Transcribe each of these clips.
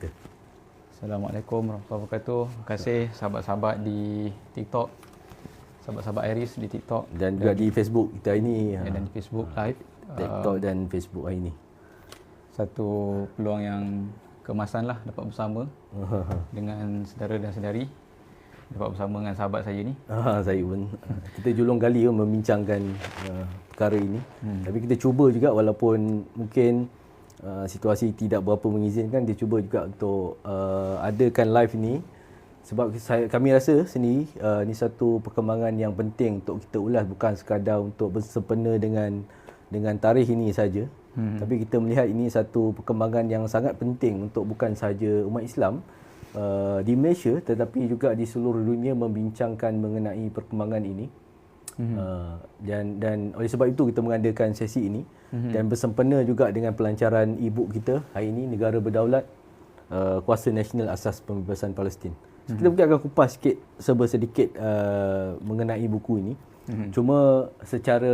kita. Assalamualaikum warahmatullahi wabarakatuh. Terima kasih sahabat-sahabat di TikTok, sahabat-sahabat Iris di TikTok Dan juga di Facebook kita hari ini. dan di Facebook Live. TikTok dan Facebook hari ini. Satu peluang yang keemasan lah dapat bersama dengan saudara dan saudari. Dapat bersama dengan sahabat saya ni. Saya pun. Kita julung kali membincangkan perkara ini. Tapi kita cuba juga walaupun mungkin situasi tidak berapa mengizinkan, kita cuba juga untuk adakan live ini. Sebab kami rasa sendiri ini satu perkembangan yang penting untuk kita ulas, bukan sekadar untuk bersempena dengan tarikh ini saja. Tapi kita melihat ini satu perkembangan yang sangat penting untuk bukan sahaja umat Islam di Malaysia tetapi juga di seluruh dunia membincangkan mengenai perkembangan ini. Dan oleh sebab itu kita mengadakan sesi ini dan bersempena juga dengan pelancaran e-book kita hari ini, Negara Berdaulat, Kuasa Nasional Asas Pembebasan Palestin. So, kita mungkin akan kupas sikit sedikit mengenai buku ini. Cuma secara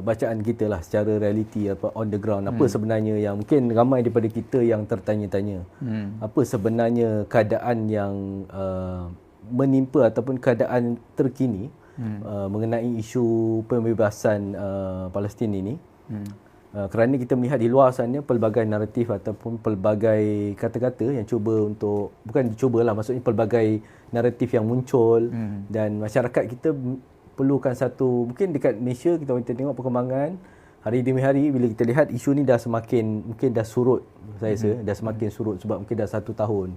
bacaan kita lah, secara realiti on the ground, apa sebenarnya yang mungkin ramai daripada kita yang tertanya-tanya. Apa sebenarnya keadaan yang menimpa ataupun keadaan terkini mengenai isu pembebasan Palestin ini. Kerana kita melihat di luar sana pelbagai naratif ataupun pelbagai kata-kata yang cuba untuk, bukan cubalah, maksudnya pelbagai naratif yang muncul dan masyarakat kita perlukan satu, mungkin dekat Malaysia kita tengok perkembangan hari demi hari, bila kita lihat isu ni dah semakin, mungkin dah surut, saya rasa dah semakin surut sebab mungkin dah 1 tahun.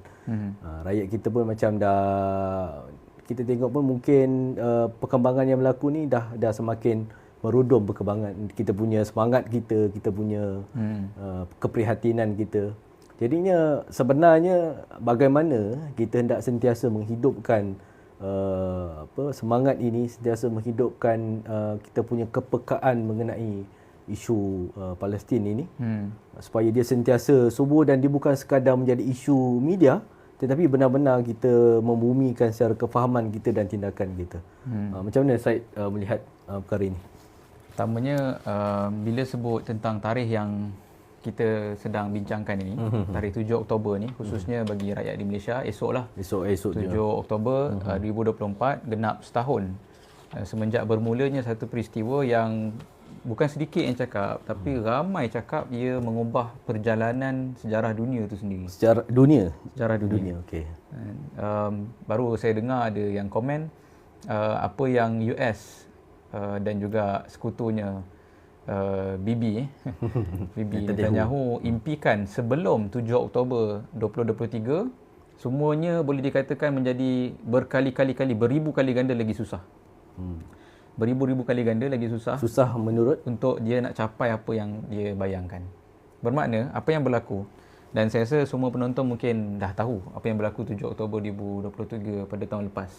Rakyat kita pun macam dah, kita tengok pun mungkin perkembangan yang berlaku ni dah semakin merudum perkembangan. Kita punya semangat kita punya keprihatinan kita. Jadinya sebenarnya bagaimana kita hendak sentiasa menghidupkan semangat ini, sentiasa menghidupkan kita punya kepekaan mengenai isu Palestin ini, supaya dia sentiasa subur dan dia bukan sekadar menjadi isu media tetapi benar-benar kita membumikan secara kefahaman kita dan tindakan kita. Macam mana Syed melihat perkara ini? Pertamanya, bila sebut tentang tarikh yang kita sedang bincangkan ini, tarikh 7 Oktober ni, khususnya bagi rakyat di Malaysia, esok 7 Oktober 2024, genap setahun semenjak bermulanya satu peristiwa yang bukan sedikit yang cakap, tapi ramai cakap ia mengubah perjalanan sejarah dunia itu sendiri. Sejarah dunia? Sejarah dunia. Okey. Baru saya dengar ada yang komen apa yang US dan juga sekutunya Bibi Netanyahu impikan sebelum 7 Oktober 2023, semuanya boleh dikatakan menjadi berkali-kali, beribu kali ganda lagi susah. Beribu-ribu kali ganda lagi susah. Susah menurut? Untuk dia nak capai apa yang dia bayangkan. Bermakna apa yang berlaku, dan saya rasa semua penonton mungkin dah tahu apa yang berlaku 7 Oktober 2023 pada tahun lepas.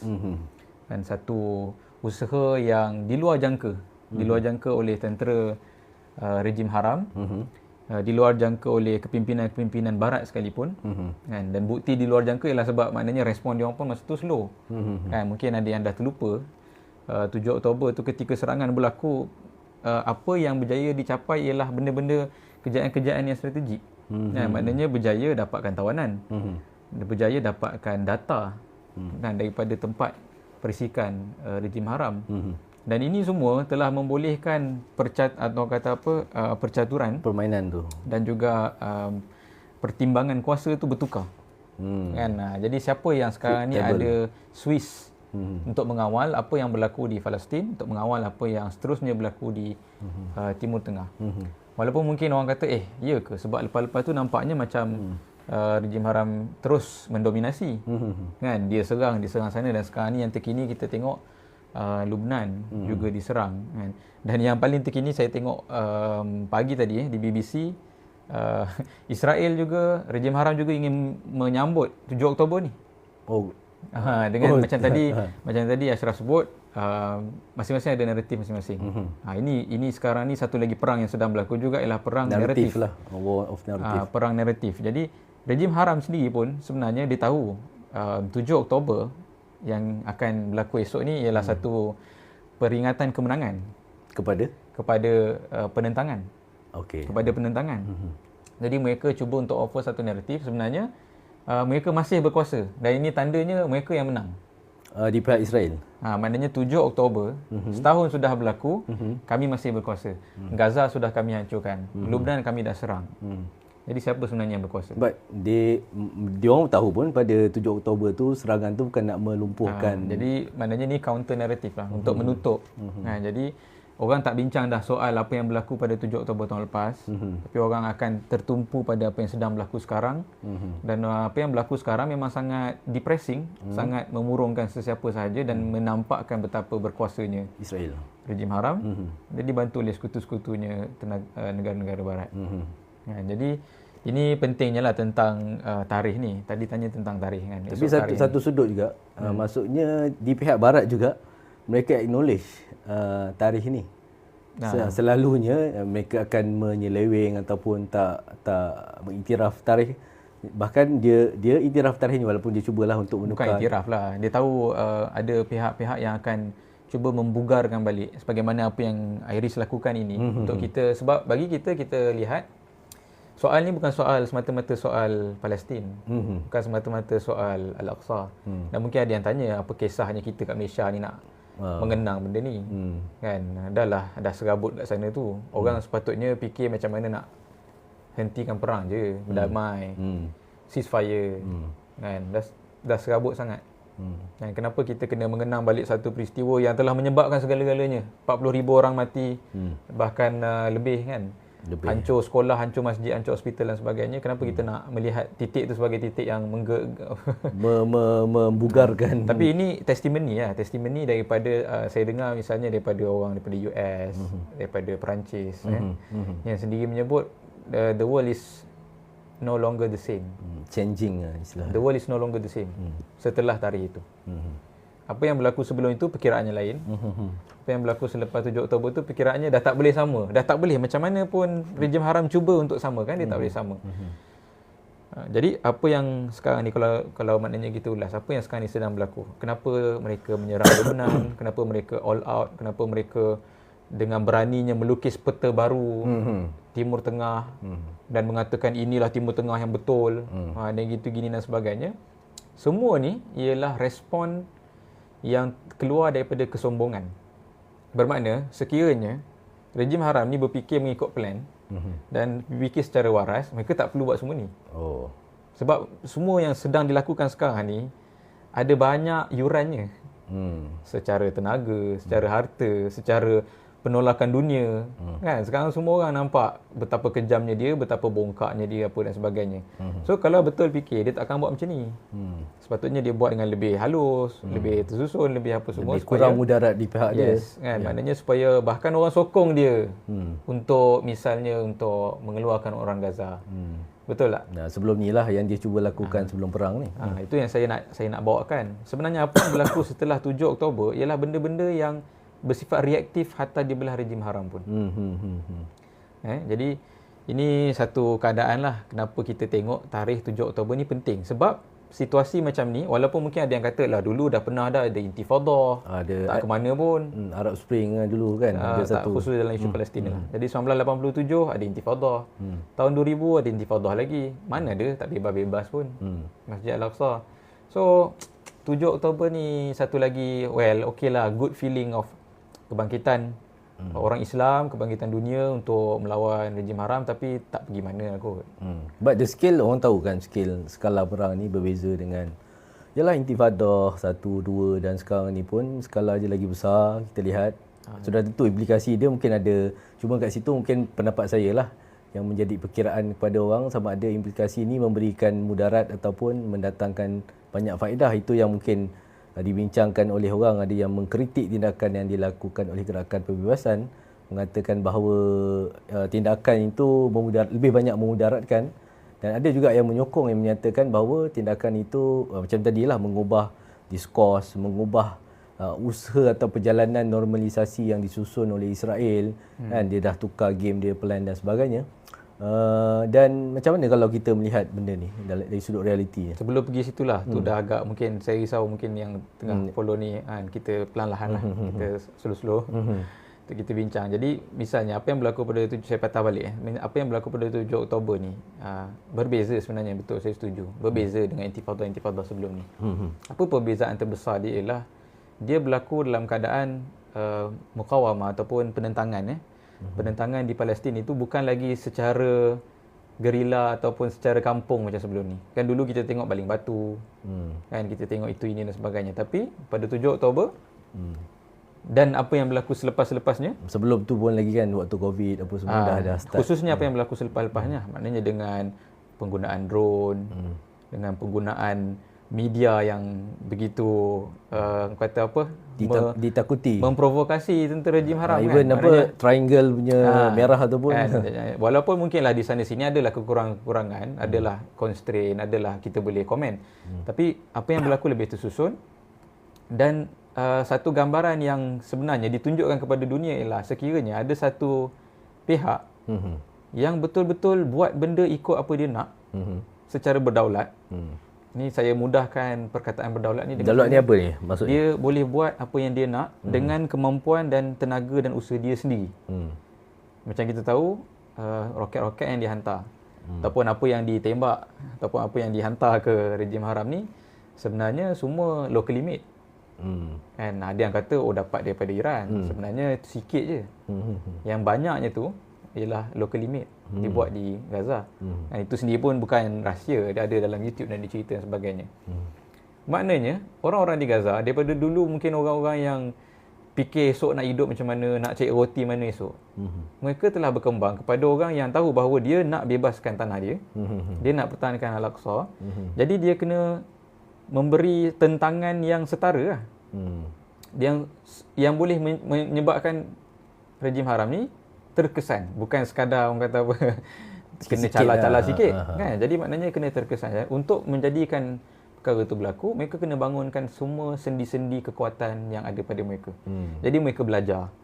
Dan satu usaha yang di luar jangka oleh tentera rejim haram, di luar jangka oleh kepimpinan barat sekalipun, kan? Dan bukti di luar jangka ialah sebab maknanya respon dia orang pun masa tu slow, kan? Mungkin ada yang dah terlupa 7 Oktober tu ketika serangan berlaku, apa yang berjaya dicapai ialah benda-benda, kejayaan-kejayaan yang strategik. Maknanya berjaya dapatkan tawanan, berjaya dapatkan data kan, daripada tempat perisikan rejim haram. Dan ini semua telah membolehkan percaturan permainan tu dan juga pertimbangan kuasa tu bertukar. Kan? Jadi siapa yang sekarang ni ada Swiss untuk mengawal apa yang berlaku di Palestin, untuk mengawal apa yang seterusnya berlaku di Timur Tengah. Walaupun mungkin orang kata ya ke, sebab lepas-lepas tu nampaknya macam rejim haram terus mendominasi. Kan? Dia serang sana, dan sekarang ni yang terkini kita tengok Lubnan juga diserang, kan? Dan yang paling terkini saya tengok pagi tadi di BBC, Israel juga, rejim haram juga ingin menyambut 7 Oktober ni. Dengan macam tadi Ashraf sebut, masing-masing ada naratif masing-masing. Ini sekarang ni satu lagi perang yang sedang berlaku juga, ialah perang naratif lah, war of narrative. Perang naratif. Jadi rejim haram sendiri pun sebenarnya dia tahu 7 Oktober yang akan berlaku esok ni ialah satu peringatan kemenangan kepada penentangan. Okey. Kepada penentangan. Jadi mereka cuba untuk offer satu naratif, sebenarnya mereka masih berkuasa dan ini tandanya mereka yang menang. Di pihak Israel. Maknanya 7 Oktober, setahun sudah berlaku, kami masih berkuasa. Gaza sudah kami hancurkan. Lebanon kami dah serang. Jadi siapa sebenarnya yang berkuasa? But dia orang tahu pun pada 7 Oktober tu serangan tu bukan nak melumpuhkan. Jadi maknanya ni counter narrative lah untuk menutup. Jadi orang tak bincang dah soal apa yang berlaku pada 7 Oktober tahun lepas, tapi orang akan tertumpu pada apa yang sedang berlaku sekarang. Dan apa yang berlaku sekarang memang sangat depressing, sangat memurungkan sesiapa sahaja dan menampakkan betapa berkuasanya Israel, rejim haram. Dia dibantu oleh sekutu-sekutunya negara-negara barat. Jadi ini pentingnya lah tentang tarikh ni. Tadi tanya tentang tarikh kan. Tapi satu sudut juga, maksudnya di pihak barat juga mereka acknowledge tarikh ni. Selalunya mereka akan menyeleweng ataupun tak mengiktiraf tarikh. Bahkan dia iktiraf tarikh ni walaupun dia cubalah untuk menukar. Bukan iktiraf lah. Dia tahu ada pihak-pihak yang akan cuba membugarkan balik sebagaimana apa yang Iris lakukan ini untuk kita. Sebab bagi kita lihat soal ni bukan soal semata-mata soal Palestin. Bukan semata-mata soal Al-Aqsa. Dan mungkin ada yang tanya apa kisahnya kita kat Malaysia ni nak mengenang benda ni. Kan dah serabut kat sana tu. Orang sepatutnya fikir macam mana nak hentikan perang je, berdamai. Ceasefire. Kan dah serabut sangat. Dan kenapa kita kena mengenang balik satu peristiwa yang telah menyebabkan segala-galanya. 40,000 orang mati, bahkan lebih kan. Hancur sekolah, hancur masjid, hancur hospital dan sebagainya. Kenapa kita nak melihat titik itu sebagai titik yang membugarkan? Tapi ini testimoni testimoni daripada saya dengar misalnya daripada orang daripada US, daripada Perancis yang sendiri menyebut the world is no longer the same. Changing istilah. The world is no longer the same setelah tarikh itu. Apa yang berlaku sebelum itu perkiraannya lain. Apa yang berlaku selepas 7 Oktober tu perkiraannya dah tak boleh sama. Dah tak boleh, macam mana pun rejim haram cuba untuk sama kan, dia tak boleh sama. Jadi apa yang sekarang ni kalau maknanya kita ulas, apa yang sekarang ni sedang berlaku? Kenapa mereka menyerang Lebanon? Kenapa mereka all out? Kenapa mereka dengan beraninya melukis peta baru Timur Tengah dan mengatakan inilah Timur Tengah yang betul, dan gitu gini dan sebagainya. Semua ni ialah respon yang keluar daripada kesombongan. Bermakna sekiranya rejim haram ni berfikir mengikut plan dan berfikir secara waras, mereka tak perlu buat semua ni. Sebab semua yang sedang dilakukan sekarang ni ada banyak yurannya. Secara tenaga, secara harta, secara penolakan dunia. Kan sekarang semua orang nampak betapa kejamnya dia, betapa bongkaknya dia apa dan sebagainya. So kalau betul fikir, dia tak akan buat macam ni. Sepatutnya dia buat dengan lebih halus, lebih tersusun, lebih apa semua, lebih kurang mudarat di pihak dia. Kan maknanya supaya bahkan orang sokong dia untuk misalnya untuk mengeluarkan orang Gaza. Betul tak? Nah, sebelum ni lah yang dia cuba lakukan sebelum perang ni. Itu yang saya nak bawakan. Sebenarnya apa yang berlaku setelah 7 Oktober ialah benda-benda yang bersifat reaktif hatta di belah rejim haram pun. Jadi ini satu keadaan lah kenapa kita tengok tarikh 7 Oktober ni penting. Sebab situasi macam ni, walaupun mungkin ada yang kata lah dulu dah pernah ada intifadah, tak ke mana pun. Arab Spring dulu kan, ada tak satu. khusus dalam isu Palestin lah. Jadi 1987 ada intifadah. Tahun 2000 ada intifadah lagi. Mana ada, tak bebas-bebas pun. Masjid Al-Aqsa. So 7 Oktober ni satu lagi, okay lah, good feeling of kebangkitan orang Islam, kebangkitan dunia untuk melawan rejim haram, tapi tak pergi mana kot. But the scale, orang tahu kan skala perang ni berbeza dengan yalah intifadah 1, 2 dan sekarang ni pun skala je lagi besar. Kita lihat sudah tentu implikasi dia mungkin ada, cuma kat situ mungkin pendapat saya lah yang menjadi perkiraan kepada orang sama ada implikasi ni memberikan mudarat ataupun mendatangkan banyak faedah. Itu yang mungkin dibincangkan oleh orang. Ada yang mengkritik tindakan yang dilakukan oleh gerakan perbebasan, mengatakan bahawa tindakan itu lebih banyak memudaratkan, dan ada juga yang menyokong, yang menyatakan bahawa tindakan itu macam tadilah mengubah diskurs, mengubah usaha atau perjalanan normalisasi yang disusun oleh Israel. Kan dia dah tukar game dia, plan dan sebagainya. Dan macam mana kalau kita melihat benda ni dari sudut realiti? Sebelum pergi situlah, tu dah agak mungkin saya risau mungkin yang tengah follow ni kan, kita perlahan lah, kita slow-slow. untuk kita bincang. Jadi misalnya apa yang berlaku pada saya patah balik apa yang berlaku pada 7 Oktober ni berbeza sebenarnya, betul, saya setuju. Berbeza dengan intifada sebelum ni. Apa perbezaan terbesar dia ialah dia berlaku dalam keadaan mukawamah ataupun penentangan. Penentangan di Palestin itu bukan lagi secara gerila ataupun secara kampung macam sebelum ni. Kan dulu kita tengok baling batu, kan kita tengok itu ini dan sebagainya. Tapi pada 7 Oktober dan apa yang berlaku selepas-lepasnya, sebelum tu pun lagi kan waktu Covid apa semua dah start. Khususnya apa yang berlaku selepas-lepasnya, maknanya dengan penggunaan drone, dengan penggunaan media yang begitu kata apa, ditakuti, memprovokasi tentera rejim haram, even kan? apa triangle punya merah ataupun walaupun mungkinlah di sana-sini adalah kekurangan, adalah constraint, adalah kita boleh komen, tapi apa yang berlaku lebih tersusun. Dan satu gambaran yang sebenarnya ditunjukkan kepada dunia ialah sekiranya ada satu pihak yang betul-betul buat benda ikut apa dia nak secara berdaulat. Ni saya mudahkan perkataan berdaulat ni. Berdaulat ni apa ni maksudnya? Dia boleh buat apa yang dia nak dengan kemampuan dan tenaga dan usaha dia sendiri. Macam kita tahu roket-roket yang dihantar ataupun apa yang ditembak ataupun apa yang dihantar ke rejim haram ni sebenarnya semua locally made. Kan ada yang kata dapat daripada Iran. Sebenarnya itu sikit je. Yang banyaknya tu ialah locally made, dibuat di Gaza. Dan itu sendiri pun bukan rahsia, dia ada dalam YouTube dan dicerita dan sebagainya. Maknanya orang-orang di Gaza daripada dulu mungkin orang-orang yang fikir esok nak hidup macam mana, nak cari roti mana esok, mereka telah berkembang kepada orang yang tahu bahawa dia nak bebaskan tanah dia, dia nak pertahankan Al-Aqsa. Jadi dia kena memberi tentangan yang setara lah. Yang boleh menyebabkan rejim haram ni terkesan, bukan sekadar orang kata apa kena cala-cala sikit kan. Jadi maknanya kena terkesan. Untuk menjadikan perkara itu berlaku, mereka kena bangunkan semua sendi-sendi kekuatan yang ada pada mereka. Jadi mereka belajar.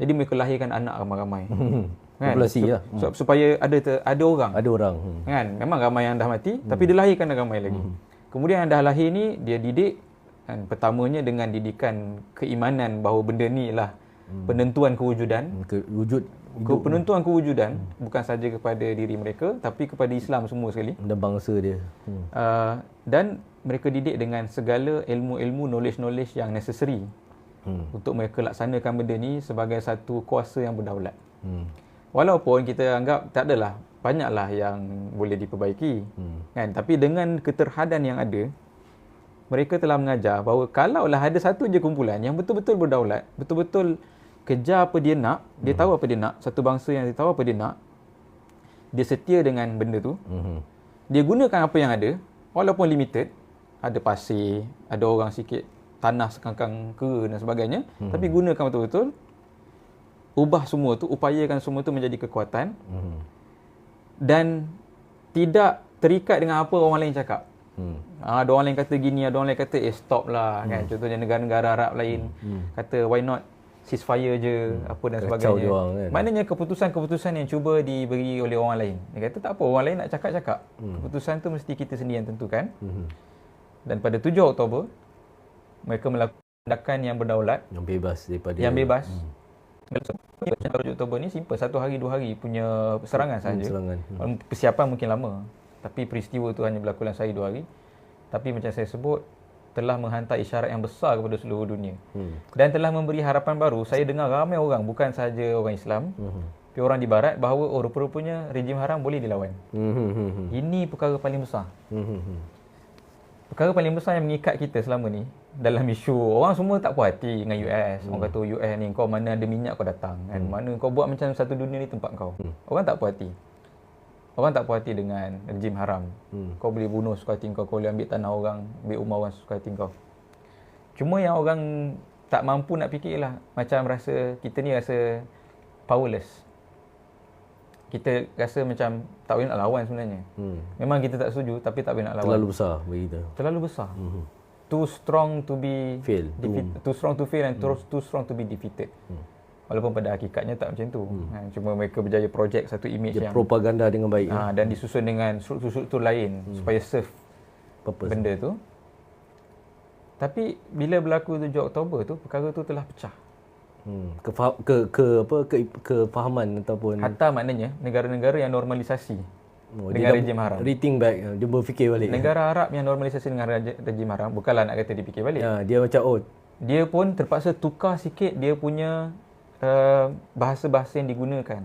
Jadi mereka lahirkan anak ramai-ramai. Kan? Populasi lah. Supaya ada orang. Kan? Memang ramai yang dah mati, tapi dia lahirkan ramai lagi. Kemudian yang dah lahir ni dia didik, kan? Pertamanya dengan didikan keimanan bahawa benda ni lah penentuan kewujudan. Penentuan kewujudan bukan saja kepada diri mereka tapi kepada Islam semua sekali dan bangsa dia. Dan mereka didik dengan segala ilmu-ilmu, knowledge yang necessary untuk mereka laksanakan benda ni sebagai satu kuasa yang berdaulat. Walaupun kita anggap tak adalah, banyaklah yang boleh diperbaiki, kan, tapi dengan keterhadan yang ada, mereka telah mengajar bahawa kalaulah ada satu je kumpulan yang betul-betul berdaulat, betul-betul kejar apa dia nak, dia tahu apa dia nak, satu bangsa yang dia tahu apa dia nak, dia setia dengan benda tu, dia gunakan apa yang ada, walaupun limited, ada pasir, ada orang sikit, tanah sekangkang kera dan sebagainya, tapi gunakan betul-betul, ubah semua tu, upayakan semua tu menjadi kekuatan, dan tidak terikat dengan apa orang lain cakap. Ada orang lain kata gini, ada orang lain kata stop lah, kan. Contohnya negara-negara Arab lain kata why not ceasefire je, apa dan sebagainya. Kan? Maknanya keputusan-keputusan yang cuba diberi oleh orang lain, dia kata tak apa, orang lain nak cakap-cakap, keputusan tu mesti kita sendiri yang tentukan. Dan pada 7 Oktober mereka melakukan tindakan yang berdaulat, yang bebas daripada bebas. 7 Oktober ni simple, 1 hari 2 hari punya serangan saja. Persiapan mungkin lama, tapi peristiwa tu hanya berlaku dalam sehari 2 hari. Tapi macam saya sebut, telah menghantar isyarat yang besar kepada seluruh dunia. Dan telah memberi harapan baru. Saya dengar ramai orang, bukan sahaja orang Islam, tapi orang di barat, bahawa rupa-rupanya rejim haram boleh dilawan. Ini perkara paling besar. Perkara paling besar yang mengikat kita selama ni dalam isu, orang semua tak puas hati dengan US. Orang kata US ni, kau mana ada minyak kau datang, kan? Mana kau buat macam satu dunia ni tempat kau. Orang tak puas hati. Orang tak puas hati dengan rejim haram. Kau boleh bunuh suka hati kau, kau boleh ambil tanah orang, ambil rumah orang suka hati kau. Cuma yang orang tak mampu nak fikirlah, macam rasa kita ni rasa powerless. Kita rasa macam tak boleh nak lawan sebenarnya. Memang kita tak setuju, tapi tak boleh nak lawan. Terlalu besar bagi kita. Terlalu besar. Too strong to be too strong to fail and too strong to be defeated. Walaupun pada hakikatnya tak macam tu. Cuma mereka berjaya projek satu image yang propaganda dengan baik. Dan disusun dengan struktur-struktur lain supaya serve purpose benda tu. Tapi bila berlaku 7 Oktober tu, perkara tu telah pecah. Kefahaman ataupun Hatta maknanya negara-negara yang normalisasi dengan rejim haram. Rethink back, dia berfikir balik. Negara Arab yang normalisasi dengan rejim haram, bukanlah nak kata dia fikir balik. Dia macam Dia pun terpaksa tukar sikit dia punya bahasa-bahasa yang digunakan.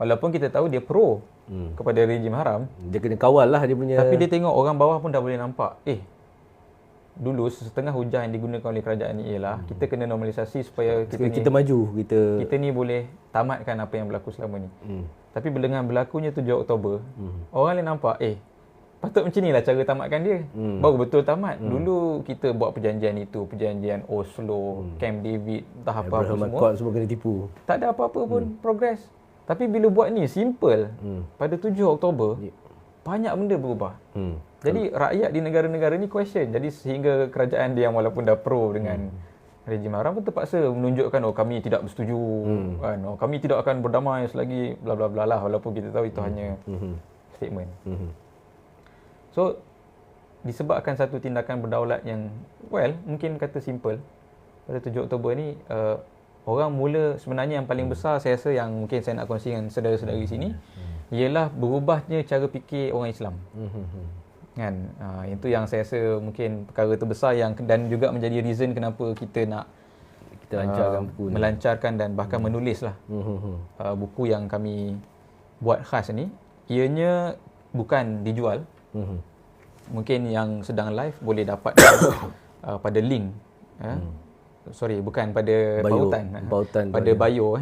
Walaupun kita tahu dia pro kepada rejim haram, dia kena kawal lah dia punya. tapi dia tengok orang bawah pun dah boleh nampak. Dulu setengah hujah yang digunakan oleh kerajaan ni ialah kita kena normalisasi supaya kita maju, kita ni boleh tamatkan apa yang berlaku selama ni. Tapi dengan berlakunya 7 Oktober, orang lain nampak patut macam ni lah cara tamatkan dia. Baru betul tamat. Dulu kita buat perjanjian itu, perjanjian Oslo, Camp David, entah apa-apa semua kena tipu. Tak ada apa-apa pun progress. Tapi bila buat ni simple, pada 7 Oktober banyak benda berubah. Jadi rakyat di negara-negara ni question. Jadi sehingga kerajaan dia yang walaupun dah pro dengan rejim haram pun terpaksa menunjukkan kami tidak bersetuju, kan, kami tidak akan berdamai selagi bla bla bla lah, walaupun kita tahu itu hanya statement. So disebabkan satu tindakan berdaulat yang mungkin kata simple pada 7 Oktober ni, orang mula sebenarnya yang paling besar saya rasa yang mungkin saya nak kongsi dengan saudara-saudara di sini ialah berubahnya cara fikir orang Islam. Kan, itu yang saya rasa mungkin perkara terbesar yang dan juga menjadi reason kenapa kita nak lancarkan buku ni. Melancarkan dan bahkan menulis lah buku yang kami buat khas ni. Ianya bukan dijual. Mungkin yang sedang live boleh dapat pada link. Sorry, bukan pada bautan pada bio.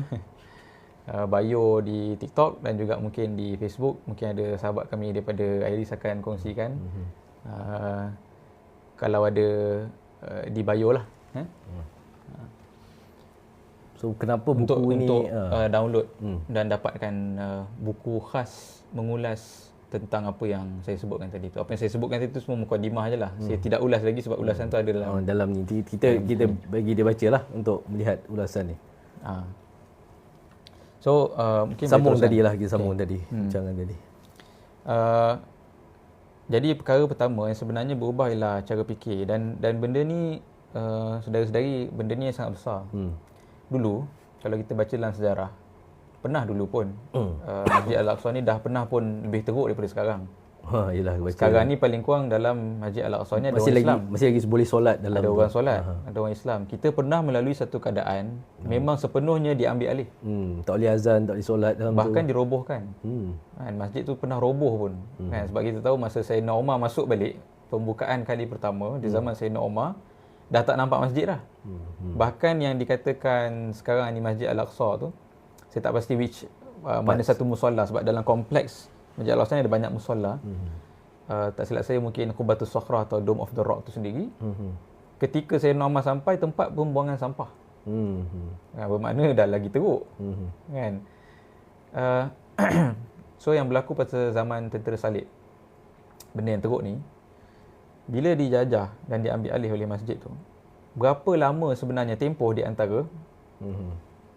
Bio di TikTok dan juga mungkin di Facebook. Mungkin ada sahabat kami daripada Iris akan kongsikan. Kalau ada di bio lah. So kenapa buku untuk download dan dapatkan buku khas mengulas tentang apa yang saya sebutkan tadi tu. Apa yang saya sebutkan tadi tu semua mukadimah je lah. Saya tidak ulas lagi sebab ulasan tu ada dalam ni. Kita bagi dia baca lah untuk melihat ulasan ni. So mungkin sambung tadi lah, kita sambung tadi jangan tadi. Jadi perkara pertama yang sebenarnya berubah ialah cara fikir dan benda ni saudara-saudari, benda ni sangat besar. Dulu kalau kita baca dalam sejarah, pernah dulu pun Masjid Al-Aqsa ni dah pernah pun lebih teruk daripada sekarang. Yelah, sekarang ni paling kurang dalam Masjid Al-Aqsa ni ada orang Islam. Masih lagi boleh solat dalam. Ada orang solat, ada orang Islam. Kita pernah melalui satu keadaan memang sepenuhnya diambil alih. Tak boleh azan, tak boleh solat dalam bahkan tu. Dirobohkan. Kan, masjid tu pernah roboh pun. Kan, sebab kita tahu masa Sayyidina Umar masuk balik pembukaan kali pertama di zaman Sayyidina Umar dah tak nampak masjid dah. Bahkan yang dikatakan sekarang ni Masjid Al-Aqsa tu, saya tak pasti mana satu musalla sebab dalam kompleks Masjid Al-Aqsa ni ada banyak musalla. Tak silap saya mungkin Qubatus Sakhrah atau Dome of the Rock tu sendiri. Ketika saya Umar sampai, tempat pembuangan sampah. Bermakna dah lagi teruk. Kan? So yang berlaku pada zaman tentera salib, benda yang teruk ni, bila dijajah dan diambil alih oleh masjid tu, berapa lama sebenarnya tempoh di antara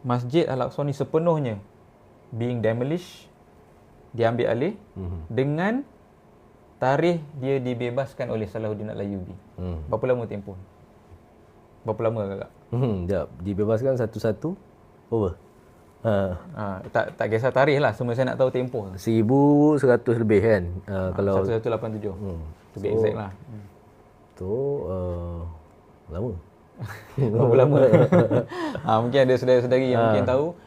Masjid Al-Aqsa ni sepenuhnya being demolished, diambil alih, dengan tarikh dia dibebaskan oleh Salahuddin Al-Ayyubi. Berapa lama tempoh? Berapa lama kakak? Sekejap, dibebaskan satu-satu over. Tak kisah tarikh lah, semua saya nak tahu tempoh. 1100 lebih kan. Kalau 1187. Lebih exact lah. Tu lama. Berapa lama? Mungkin ada saudara-saudari yang mungkin tahu.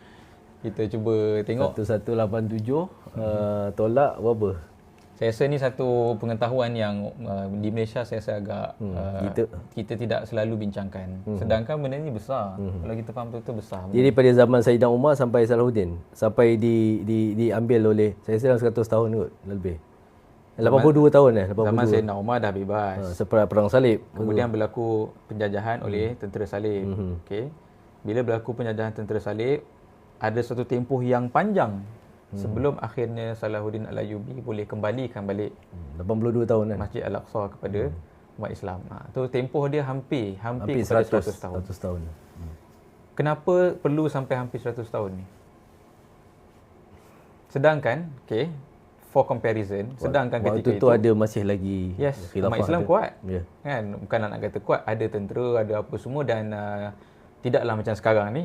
Kita cuba tengok. 1187 tolak berapa? Saya rasa ni satu pengetahuan yang di Malaysia saya rasa agak kita tidak selalu bincangkan. Sedangkan benda ni besar. Kalau kita faham betul besar. Jadi pada zaman Sayyidina Umar sampai Salahuddin, sampai diambil oleh, saya rasa dalam 100 tahun kot lebih. 82 tahun 82. Zaman Sayyidina Umar dah bebas. Seperti perang salib. Kemudian berlaku penjajahan oleh tentera salib. Okey. Bila berlaku penjajahan tentera salib, ada satu tempoh yang panjang sebelum akhirnya Salahuddin Al-Ayyubi boleh kembalikan balik 82 tahun kan Masjid Al-Aqsa kepada umat Islam. Tu tempoh dia hampir 100 tahun. 100 tahun. Kenapa perlu sampai hampir 100 tahun ni? Sedangkan, okey, for comparison, sedangkan ketika itu ada masih lagi umat Islam kuat. Yeah. Kan, bukan nak kata kuat, ada tentera, ada apa semua dan Tidaklah macam sekarang ni.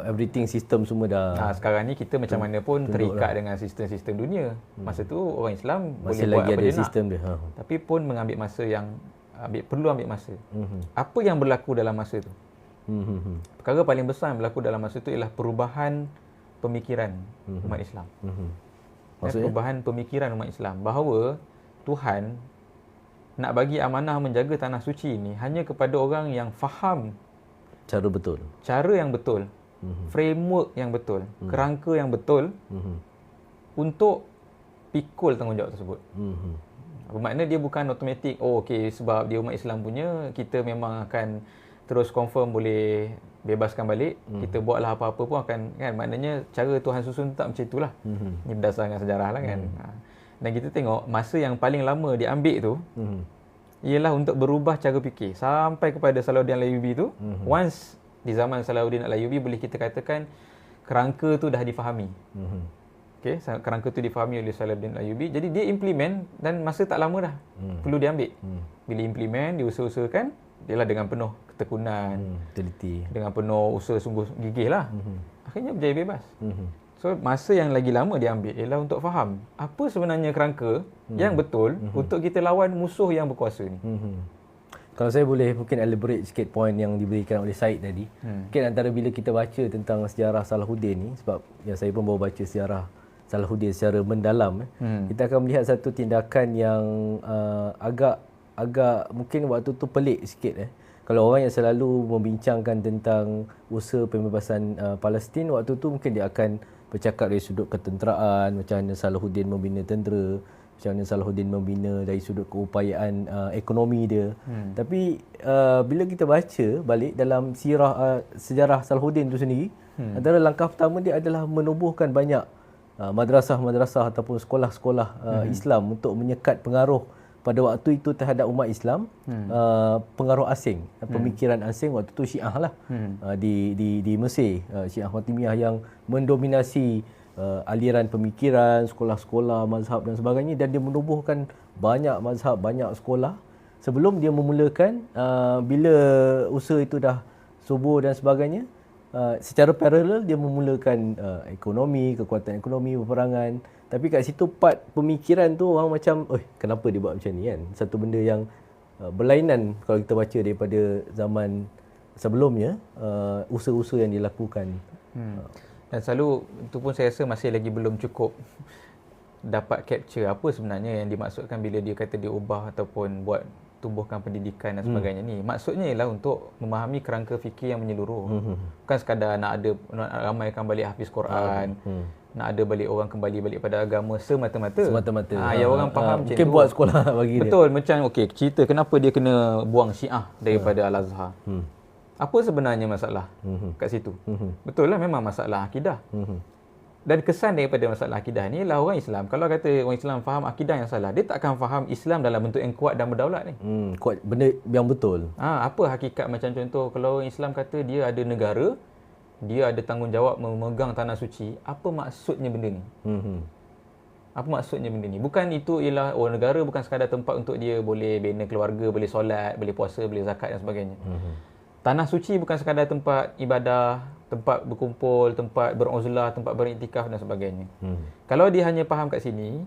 Everything sistem semua dah. Sekarang ni kita macam mana pun terikat dengan sistem-sistem dunia. Masa tu orang Islam masih boleh buat lagi apa ada dia sistem nak. dia. Tapi pun mengambil masa yang perlu ambil masa. Apa yang berlaku dalam masa tu? Perkara paling besar yang berlaku dalam masa tu ialah perubahan pemikiran umat Islam. Maksudnya? Perubahan pemikiran umat Islam bahawa Tuhan nak bagi amanah menjaga tanah suci ini hanya kepada orang yang faham cara yang betul, framework yang betul, kerangka yang betul untuk pikul tanggungjawab tersebut. Bermakna dia bukan automatik, sebab dia umat Islam punya, kita memang akan terus confirm boleh bebaskan balik. Kita buatlah apa-apa pun akan, kan, maknanya cara Tuhan susun tak macam itulah. Ini berdasarkan sejarah lah kan. Dan kita tengok masa yang paling lama diambil tu ialah untuk berubah cara fikir sampai kepada Salahuddin Al-Ayyubi tu. Once di zaman Salahuddin Al-Ayyubi boleh kita katakan kerangka tu dah difahami. Kerangka tu difahami oleh Salahuddin Al-Ayyubi. Jadi dia implement dan masa tak lama dah perlu diambil. Bila implement, diusaha-usahakan, ialah dengan penuh ketekunan, teliti, dengan penuh usaha sungguh gigih lah. Akhirnya berjaya bebas. So masa yang lagi lama diambil ialah untuk faham apa sebenarnya kerangka yang betul untuk kita lawan musuh yang berkuasa ni. Kalau saya boleh mungkin elaborate sikit point yang diberikan oleh Syed tadi. Mungkin antara bila kita baca tentang sejarah Salahuddin ni, sebab yang saya pun baru baca sejarah Salahuddin secara mendalam, kita akan melihat satu tindakan yang agak mungkin waktu tu pelik sikit. Kalau orang yang selalu membincangkan tentang usaha pembebasan Palestin, waktu tu mungkin dia akan bercakap dari sudut ketenteraan, macam mana Salahuddin membina tentera, macam mana Salahuddin membina dari sudut keupayaan ekonomi dia. Tapi bila kita baca balik dalam sejarah Salahuddin itu sendiri, antara langkah pertama dia adalah menubuhkan banyak madrasah-madrasah ataupun sekolah-sekolah Islam untuk menyekat pengaruh pada waktu itu terhadap umat Islam, pengaruh asing, pemikiran asing waktu itu Syiah lah, di Mesir, Syiah Fatimiyah yang mendominasi aliran pemikiran, sekolah-sekolah, mazhab dan sebagainya, dan dia menubuhkan banyak mazhab, banyak sekolah sebelum dia memulakan bila usaha itu dah subur dan sebagainya. Secara paralel dia memulakan ekonomi, kekuatan ekonomi, peperangan. Tapi kat situ part pemikiran tu orang macam, kenapa dia buat macam ni kan? Satu benda yang berlainan kalau kita baca daripada zaman sebelumnya, usaha-usaha yang dilakukan. Dan selalu, itu pun saya rasa masih lagi belum cukup dapat capture apa sebenarnya yang dimaksudkan bila dia kata dia ubah ataupun buat tumbuhkan pendidikan dan sebagainya ni. Maksudnya ialah untuk memahami kerangka fikir yang menyeluruh. Bukan sekadar nak ramaikan balik hafiz Quran, nak ada balik orang kembali balik pada agama semata-mata. Ya, orang faham macam mungkin tu. Buat sekolah bagi dia. Betul, macam cerita kenapa dia kena buang Syiah daripada Al-Azhar. Apa sebenarnya masalah kat situ? Betul lah, memang masalah akidah. Dan kesan daripada masalah akidah ni lah orang Islam, kalau kata orang Islam faham akidah yang salah, dia takkan faham Islam dalam bentuk yang kuat dan berdaulat ni. Kuat benda yang betul. Apa hakikat, macam contoh kalau orang Islam kata dia ada negara, dia ada tanggungjawab memegang tanah suci, apa maksudnya benda ni? Apa maksudnya benda ni? Bukan itu ialah negara bukan sekadar tempat untuk dia boleh bina keluarga, boleh solat, boleh puasa, boleh zakat dan sebagainya. Tanah suci bukan sekadar tempat ibadah, tempat berkumpul, tempat beruzlah, tempat beriktikaf dan sebagainya. Kalau dia hanya faham kat sini,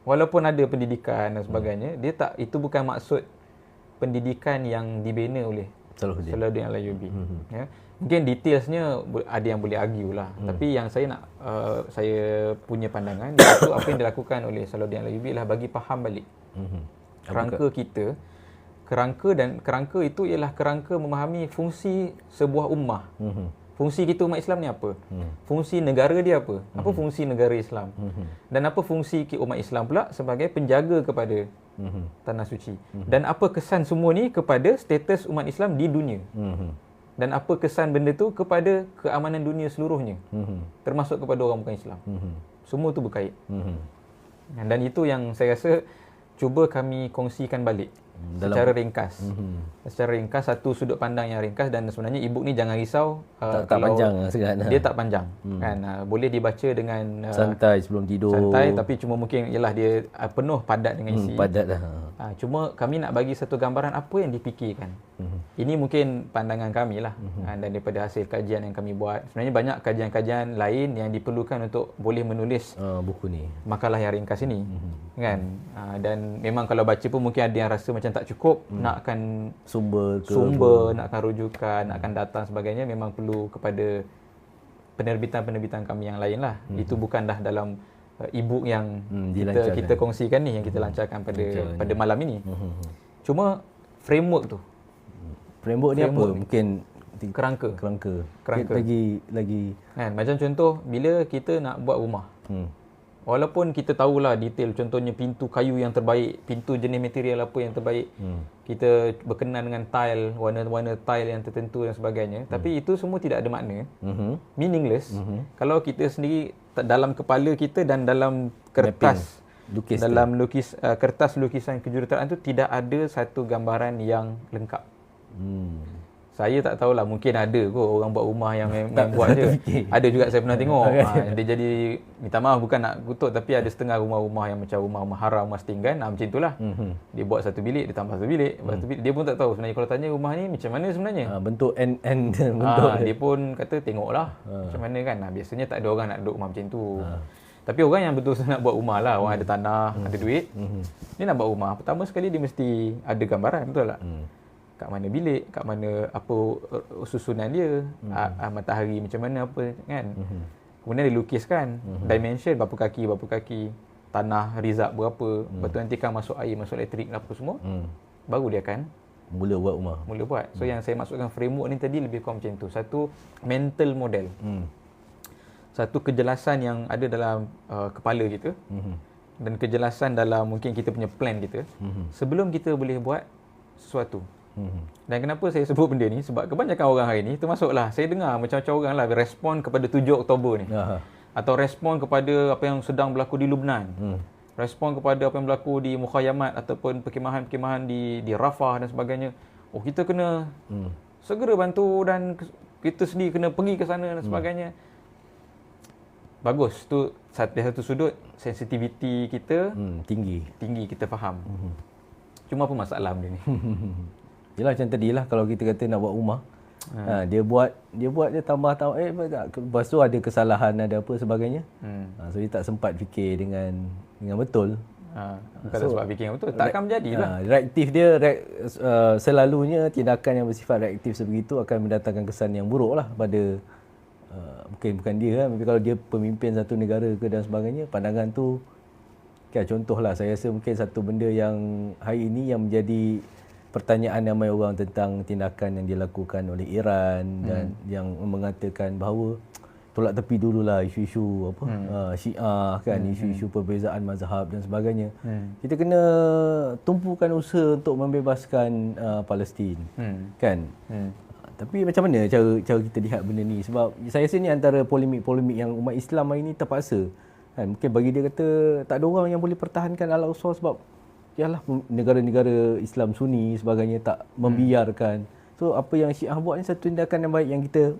walaupun ada pendidikan dan sebagainya, dia tak, itu bukan maksud pendidikan yang dibina oleh Salahuddin Al-Ayyubi. Ya. Mungkin detailsnya ada yang boleh argue lah. Tapi yang saya nak, saya punya pandangan, itu apa yang dilakukan oleh Salahuddin Al-Ayyubi ialah bagi faham balik kerangka kita. Kerangka itu ialah kerangka memahami fungsi sebuah ummah. Fungsi kita umat Islam ni apa? Fungsi negara dia apa? Apa fungsi negara Islam? Dan apa fungsi umat Islam pula sebagai penjaga kepada tanah suci? Dan apa kesan semua ni kepada status umat Islam di dunia? Dan apa kesan benda tu kepada keamanan dunia seluruhnya? Termasuk kepada orang bukan Islam. Semua tu berkait. Dan itu yang saya rasa cuba kami kongsikan balik secara ringkas. Secara ringkas, satu sudut pandang yang ringkas, dan sebenarnya e-book ni jangan risau tak panjang sangat. Dia tak panjang. Kan boleh dibaca dengan santai sebelum tidur. Santai, tapi cuma mungkin ialah dia penuh padat dengan isi. Padat dah. Cuma kami nak bagi satu gambaran apa yang dipikirkan. Ini mungkin pandangan kami lah, dan daripada hasil kajian yang kami buat. Sebenarnya banyak kajian-kajian lain yang diperlukan untuk boleh menulis buku ni, makalah yang ringkas ini, kan. Dan memang kalau baca pun mungkin ada yang rasa macam tak cukup, nakkan sumber, nakkan rujukan, nakkan data sebagainya, memang perlu kepada penerbitan-penerbitan kami yang lain lah. Itu bukanlah dalam e-book yang kita kongsikan ni, yang kita lancarkan pada malam ini. Cuma framework ni apa? Mungkin kerangka. Lagi kan, macam contoh bila kita nak buat rumah. Walaupun kita tahulah detail, contohnya pintu kayu yang terbaik, pintu jenis material apa yang terbaik, kita berkenan dengan tile, warna-warna tile yang tertentu dan sebagainya, tapi itu semua tidak ada makna, meaningless, kalau kita sendiri dalam kepala kita dan dalam kertas, kertas lukisan kejuruteraan tu tidak ada satu gambaran yang lengkap. Saya tak tahulah, mungkin ada kot orang buat rumah yang memang buat je. Ada juga saya pernah tengok. Dia jadi, minta maaf bukan nak kutuk, tapi ada setengah rumah-rumah yang macam rumah haram, rumah setinggan, macam itulah. Dia buat satu bilik, dia tambah satu bilik, dia pun tak tahu sebenarnya kalau tanya rumah ni macam mana sebenarnya. Bentuk bentuk. Dia pun kata tengoklah macam mana kan. Biasanya tak ada orang nak duduk rumah macam tu. Tapi orang yang betul nak buat rumah lah, orang ada tanah, ada duit, dia nak buat rumah, pertama sekali dia mesti ada gambaran, betul tak? Kat mana bilik, kat mana apa susunan dia, matahari macam mana apa kan. Kemudian dia lukiskan dimension berapa kaki, tanah rizab berapa, lepas tu nanti kan masuk air, masuk elektrik apa semua. Baru dia akan mula buat rumah. So yang saya maksudkan framework ni tadi lebih kurang macam tu. Satu mental model. Satu kejelasan yang ada dalam kepala kita. Dan kejelasan dalam mungkin kita punya plan kita. Sebelum kita boleh buat sesuatu. Dan kenapa saya sebut benda ni? Sebab kebanyakan orang hari ni, termasuklah saya dengar macam-macam orang lah respon kepada 7 Oktober ni. Atau respon kepada apa yang sedang berlaku di Lubnan. Respon kepada apa yang berlaku di Mukhayamat ataupun perkemahan-perkemahan di Rafah dan sebagainya. Oh, kita kena segera bantu dan kita sendiri kena pergi ke sana dan sebagainya. Bagus, tu dari satu sudut sensitiviti kita tinggi, kita faham. Cuma apa masalah benda ni? Yelah macam tadilah, kalau kita kata nak buat rumah, dia tambah lepas tu ada kesalahan, ada apa sebagainya. So dia tak sempat fikir dengan betul. Bukan sebab fikir yang betul, tak akan menjadi lah. Reaktif dia selalunya tindakan yang bersifat reaktif sebegitu akan mendatangkan kesan yang buruk lah pada bukan dia kan, tapi kalau dia pemimpin satu negara ke dan sebagainya, pandangan tu kan, contohlah saya rasa mungkin satu benda yang hari ini yang menjadi pertanyaan ramai orang tentang tindakan yang dilakukan oleh Iran dan yang mengatakan bahawa tolak tepi dululah isu-isu Syiah kan, isu-isu perbezaan mazhab dan sebagainya. Kita kena tumpukan usaha untuk membebaskan Palestin kan. Tapi macam mana cara kita lihat benda ni? Sebab saya rasa ni antara polemik-polemik yang umat Islam hari ni terpaksa kan. Mungkin bagi dia kata tak ada orang yang boleh pertahankan Al-Aqsa sebab ialah negara-negara Islam Sunni sebagainya tak membiarkan. So apa yang Syiah buat ni satu tindakan yang baik yang kita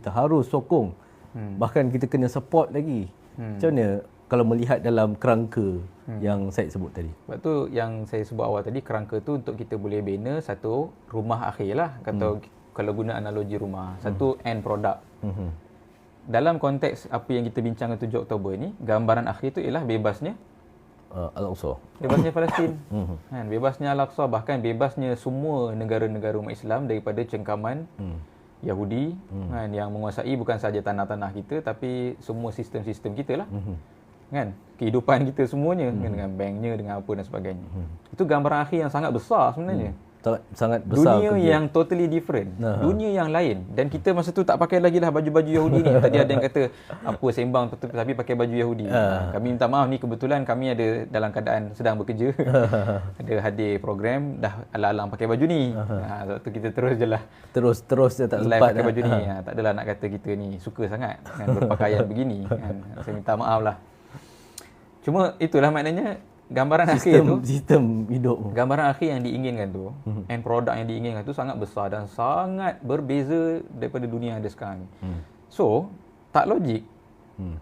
harus sokong. Bahkan kita kena support lagi. Macam mana kalau melihat dalam kerangka yang saya sebut tadi? Sebab tu yang saya sebut awal tadi, kerangka tu untuk kita boleh bina satu rumah akhir lah. Kalau guna analogi rumah, satu end product. Dalam konteks apa yang kita bincangkan 7 Oktober ni, gambaran akhir tu ialah bebasnya Al-Aqsa. Bebasnya Palestin. Kan, bebasnya Al-Aqsa, bahkan bebasnya semua negara-negara umat Islam daripada cengkaman Yahudi kan, yang menguasai bukan sahaja tanah-tanah kita tapi semua sistem-sistem kita lah. Kan, kehidupan kita semuanya kan, dengan banknya, dengan apa dan sebagainya. Itu gambaran akhir yang sangat besar sebenarnya. Sangat besar. Dunia yang totally different. Dunia yang lain. Dan kita masa tu tak pakai lagi lah baju-baju Yahudi ni. Tadi ada yang kata apa sembang tapi pakai baju Yahudi. Kami minta maaf ni, kebetulan kami ada dalam keadaan sedang bekerja. Ada hadir program, dah alang-alang pakai baju ni. Sebab tu kita terus je lah. Terus je tak sempat pakai baju ni. Tak adalah nak kata kita ni suka sangat kan, berpakaian begini kan. Saya minta maaf lah. Cuma itulah maknanya gambaran akhir tu, sistem hidup. Gambaran akhir yang diinginkan tu, end product yang diinginkan tu sangat besar dan sangat berbeza daripada dunia yang ada sekarang ni. So, tak logik.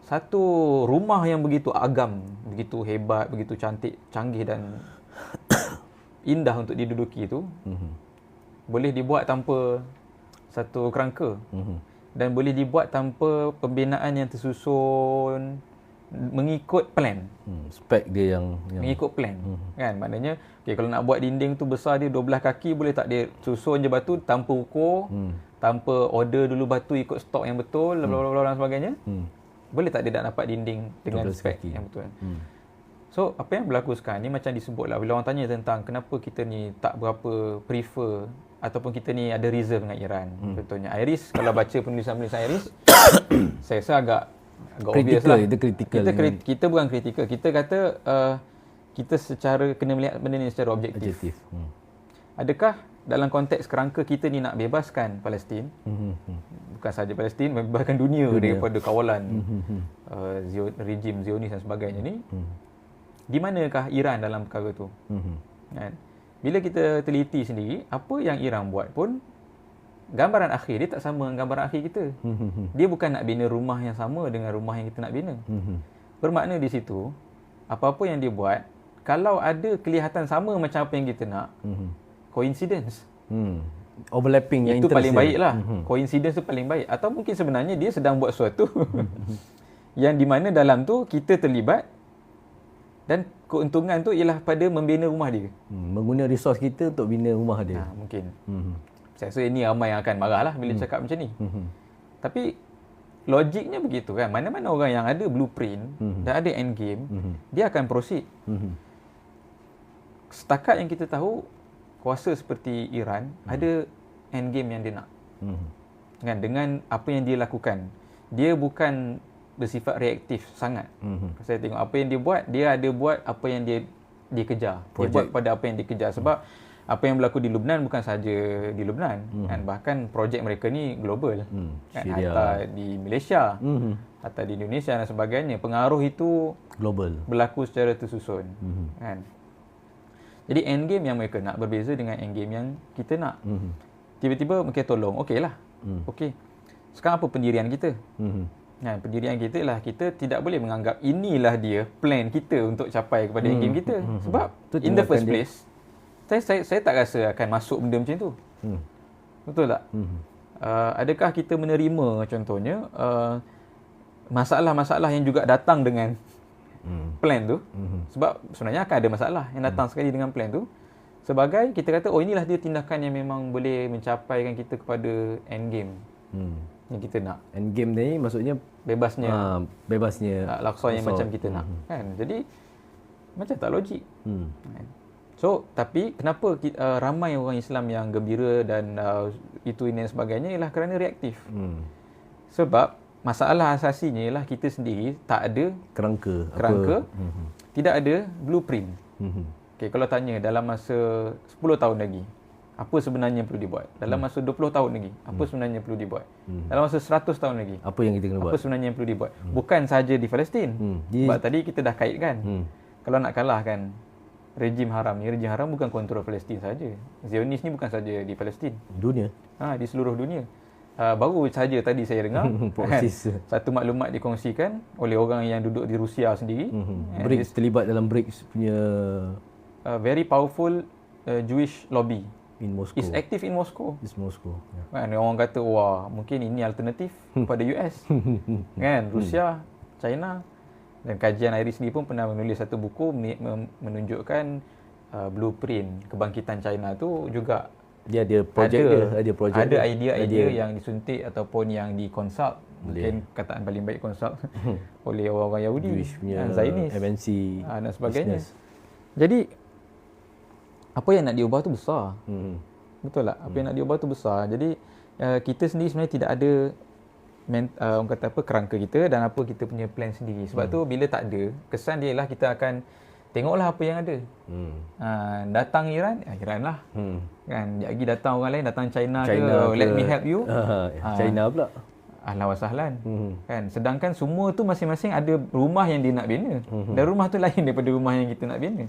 Satu rumah yang begitu agam, begitu hebat, begitu cantik, canggih dan indah untuk diduduki tu boleh dibuat tanpa satu kerangka dan boleh dibuat tanpa pembinaan yang tersusun mengikut plan. Spek dia yang mengikut plan. Kan? Maknanya kalau nak buat dinding tu besar dia 12 kaki, boleh tak dia susun je batu tanpa ukur, tanpa order dulu batu ikut stok yang betul, bla dan sebagainya. Boleh tak dia nak dapat dinding dengan spek yang betul. So apa yang berlaku sekarang ni macam disebutlah bila orang tanya tentang kenapa kita ni tak berapa prefer ataupun kita ni ada reserve dengan Iran. Contohnya Iris, kalau baca penulisan-penulisan Iris saya rasa agak obvious lah. Kita bukan kritikal. Kita kata kita secara kena melihat benda ni secara objektif. Adakah dalam konteks kerangka kita ni nak bebaskan Palestin, bukan sahaja Palestin, membebaskan dunia daripada kawalan rejim Zionis dan sebagainya ni, di manakah Iran dalam perkara tu? Kan? Bila kita teliti sendiri, apa yang Iran buat pun gambaran akhir dia tak sama dengan gambaran akhir kita. Dia bukan nak bina rumah yang sama dengan rumah yang kita nak bina. Bermakna di situ, apa-apa yang dia buat, kalau ada kelihatan sama macam apa yang kita nak, coincidence. Overlapping yang itu paling baik lah. Coincidence tu paling baik. Atau mungkin sebenarnya dia sedang buat sesuatu yang di mana dalam tu kita terlibat dan keuntungan tu ialah pada membina rumah dia. Menggunakan resource kita untuk bina rumah dia. Mungkin. Saya rasa ini ramai yang akan marah lah bila cakap macam ni. Tapi logiknya begitu kan. Mana-mana orang yang ada blueprint dan ada end game, dia akan proceed. Setakat yang kita tahu, kuasa seperti Iran ada end game yang dia nak. Kan, dengan apa yang dia lakukan. Dia bukan bersifat reaktif sangat. Saya tengok apa yang dia buat, dia ada buat apa yang dia kejar. Dia buat pada apa yang dia kejar. Sebab apa yang berlaku di Lebanon bukan sahaja di Lebanon, kan, bahkan projek mereka ni global. Kan, hatta di Malaysia, hatta di Indonesia dan sebagainya. Pengaruh itu global, berlaku secara tersusun. Kan. Jadi end game yang mereka nak berbeza dengan end game yang kita nak. Tiba-tiba mereka tolong, okeylah. Okey. Sekarang apa pendirian kita? Nah, pendirian kita ialah kita tidak boleh menganggap inilah dia plan kita untuk capai kepada end game kita. Sebab in the first place, saya tak rasa akan masuk benda macam tu. Betul tak? Adakah kita menerima contohnya masalah-masalah yang juga datang dengan plan tu? Sebab sebenarnya akan ada masalah yang datang sekali dengan plan tu. Sebagai kita kata, oh inilah dia tindakan yang memang boleh mencapaikan kita kepada end game yang kita nak. End game ni maksudnya bebasnya Al-Aqsa yang macam kita nak. Kan? Jadi macam tak logik. So, tapi kenapa ramai orang Islam yang gembira dan itu ini dan sebagainya ialah kerana reaktif. Sebab masalah asasinya ialah kita sendiri tak ada kerangka. Tidak ada blueprint. Okay, kalau tanya dalam masa 10 tahun lagi, apa sebenarnya yang perlu dibuat? Dalam masa 20 tahun lagi, apa sebenarnya yang perlu dibuat? Dalam masa 100 tahun lagi, apa yang kita kena buat? Apa sebenarnya yang perlu dibuat? Bukan sahaja di Palestin. Sebab tadi kita dah kaitkan. Kalau nak kalahkan rejim haram ni, rejim haram bukan kontrol Palestin saja. Zionis ni bukan saja di Palestin. Dunia. Di seluruh dunia. Baru saja tadi saya dengar satu maklumat dikongsikan oleh orang yang duduk di Rusia sendiri. BRICS terlibat dalam BRICS punya very powerful Jewish lobby. In Moscow. Is active in Moscow. Is Moscow. Kan, orang kata wah mungkin ini alternatif kepada US. Kan, Rusia, China. Dan kajian Iris sendiri pun pernah menulis satu buku menunjukkan blueprint kebangkitan China tu juga dia ada projek ada idea-idea yang disuntik ataupun yang dikonsult. Mungkin kataan paling baik konsult oleh orang-orang Yahudi, Jewish punya Zionis, MNC dan sebagainya. Jadi apa yang nak diubah tu besar. Betul tak? Apa yang nak diubah tu besar. Jadi kita sendiri sebenarnya tidak ada orang kata apa, kerangka kita dan apa kita punya plan sendiri. Sebab tu bila tak ada, kesan dia ialah kita akan tengoklah apa yang ada. Datang Iran, Iran lah. Kan, lagi datang orang lain, datang China ke, let me help you. China pula. Ahlan wa sahlan. Kan, sedangkan semua tu masing-masing ada rumah yang dia nak bina. Dan rumah tu lain daripada rumah yang kita nak bina.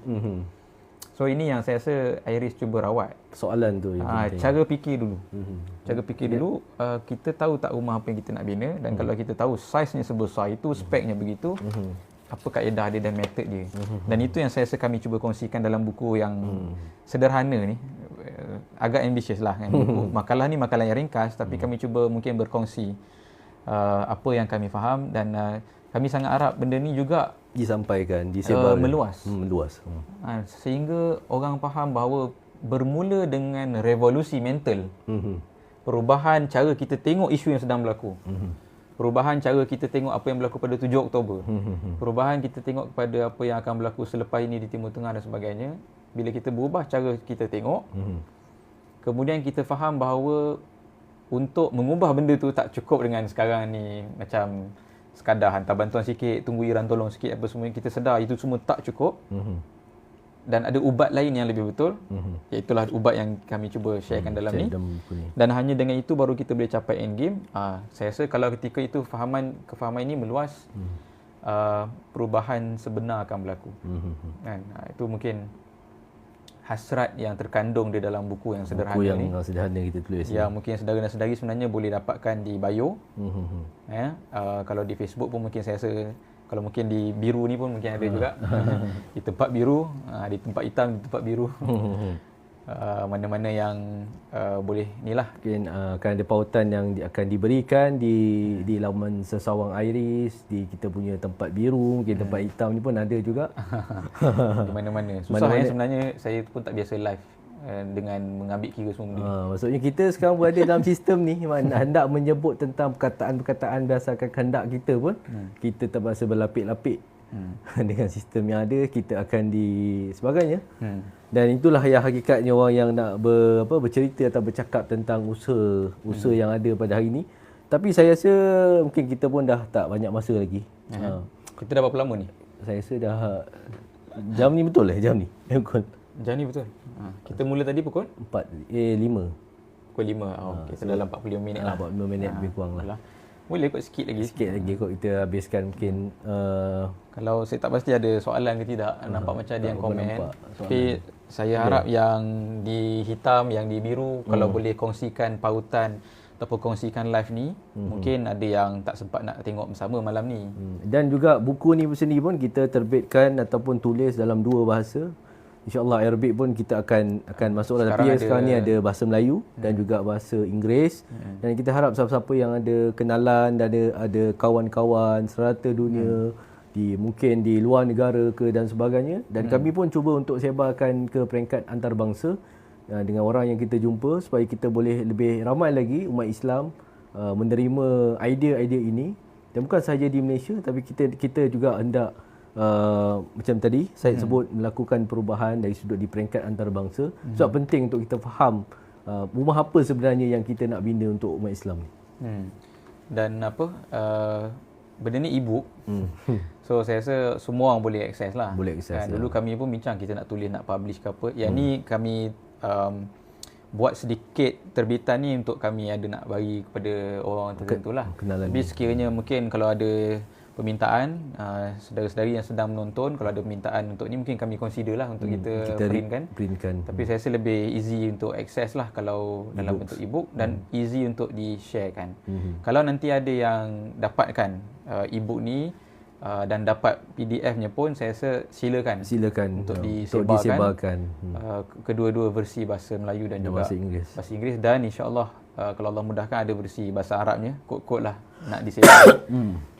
So ini yang saya rasa Iris cuba rawat. Soalan tu yang penting. Cara fikir dulu. Cara fikir dulu, kita tahu tak rumah apa yang kita nak bina, dan kalau kita tahu saiznya sebesar itu, speknya begitu, apa kaedah dia dan metod dia. Dan itu yang saya rasa kami cuba kongsikan dalam buku yang sederhana ni. Agak ambitious lah kan. Makalah ni makalah yang ringkas, tapi kami cuba mungkin berkongsi apa yang kami faham, dan kami sangat harap benda ni juga disampaikan, disebarkan, meluas. Sehingga orang faham bahawa bermula dengan revolusi mental, perubahan cara kita tengok isu yang sedang berlaku, perubahan cara kita tengok apa yang berlaku pada 7 Oktober, perubahan kita tengok kepada apa yang akan berlaku selepas ini di Timur Tengah dan sebagainya. Bila kita berubah cara kita tengok, kemudian kita faham bahawa untuk mengubah benda tu tak cukup dengan sekarang ni macam sekadar hantar bantuan sikit, tunggu iran tolong sikit apa semua. Kita sedar itu semua tak cukup. Dan ada ubat lain yang lebih betul, iaitulah ubat yang kami cuba sharekan dalam ni. Dan hanya dengan itu baru kita boleh capai end game. Saya rasa kalau ketika itu kefahaman ini meluas, perubahan sebenar akan berlaku. Kan? Itu mungkin hasrat yang terkandung di dalam buku yang sederhana buku yang ni. sederhana kita tulis. Ya, mungkin saudara dan saudari sebenarnya boleh dapatkan di bio. Kalau di Facebook pun mungkin saya rasa, kalau mungkin di biru ni pun mungkin ada juga. Di tempat biru, di tempat hitam, di tempat biru. Mana-mana yang boleh ni lah. Mungkin akan ada pautan yang akan diberikan di laman Sesawang Iris, di kita punya tempat biru, mungkin tempat hitam ni pun ada juga. Di mana-mana. Susah sebenarnya, saya pun tak biasa live dengan mengambil kira semua benda. Maksudnya kita sekarang berada dalam sistem ni, hendak menyebut tentang perkataan-perkataan berdasarkan kehendak kita pun, kita terpaksa berlapik-lapik. Dengan sistem yang ada, kita akan sebagainya. Dan itulah yang hakikatnya orang yang nak bercerita atau bercakap tentang usaha yang ada pada hari ini. Tapi saya rasa mungkin kita pun dah tak banyak masa lagi. Kita dah berapa lama ni? Saya rasa dah jam ni betul jam ni. Jam ni betul. Kita mula tadi pukul 5. Pukul 5. Okey, so dalam 45 minit lah. 45 minit lebih kurang lah. Boleh kot sikit lagi. Sikit lagi kot kita habiskan mungkin. Kalau saya tak pasti ada soalan ke tidak, nampak macam ada yang komen. Tapi saya harap yang di hitam, yang di biru, kalau boleh kongsikan pautan ataupun kongsikan live ni, mungkin ada yang tak sempat nak tengok bersama malam ni. Dan juga buku ni sendiri pun kita terbitkan ataupun tulis dalam 2 bahasa. InsyaAllah Arabic pun kita akan masuk lah. Tapi sekarang ni ada bahasa Melayu dan juga bahasa Inggeris. Dan kita harap siapa-siapa yang ada kenalan dan ada kawan-kawan serata dunia, mungkin di luar negara ke dan sebagainya. Dan kami pun cuba untuk sebarkan ke peringkat antarabangsa dengan orang yang kita jumpa, supaya kita boleh lebih ramai lagi umat Islam menerima idea-idea ini. Dan bukan sahaja di Malaysia, tapi kita juga hendak macam tadi saya sebut, melakukan perubahan dari sudut di peringkat antarabangsa. Sebab penting untuk kita faham rumah apa sebenarnya yang kita nak bina untuk umat Islam ni. Dan benda ni e-book. So saya rasa semua orang boleh akses lah. Boleh akses. Dulu kami pun bincang kita nak tulis, nak publish ke apa. Yang ni kami buat sedikit terbitan ni untuk kami ada nak bagi kepada orang tertentu lah. Tapi sekiranya mungkin kalau ada permintaan, saudara-saudari yang sedang menonton, kalau ada permintaan untuk ni, mungkin kami consider lah untuk kita printkan. Tapi saya rasa lebih easy untuk akses lah kalau dalam bentuk e-book, dan easy untuk di-sharekan. Kalau nanti ada yang dapatkan e-book ni dan dapat PDF-nya pun, saya rasa silakan untuk disebarkan. Kedua-dua versi bahasa Melayu dan juga bahasa Inggeris. Dan insya-Allah kalau Allah mudahkan ada versi bahasa Arabnya, kod-kod lah nak disebarkan.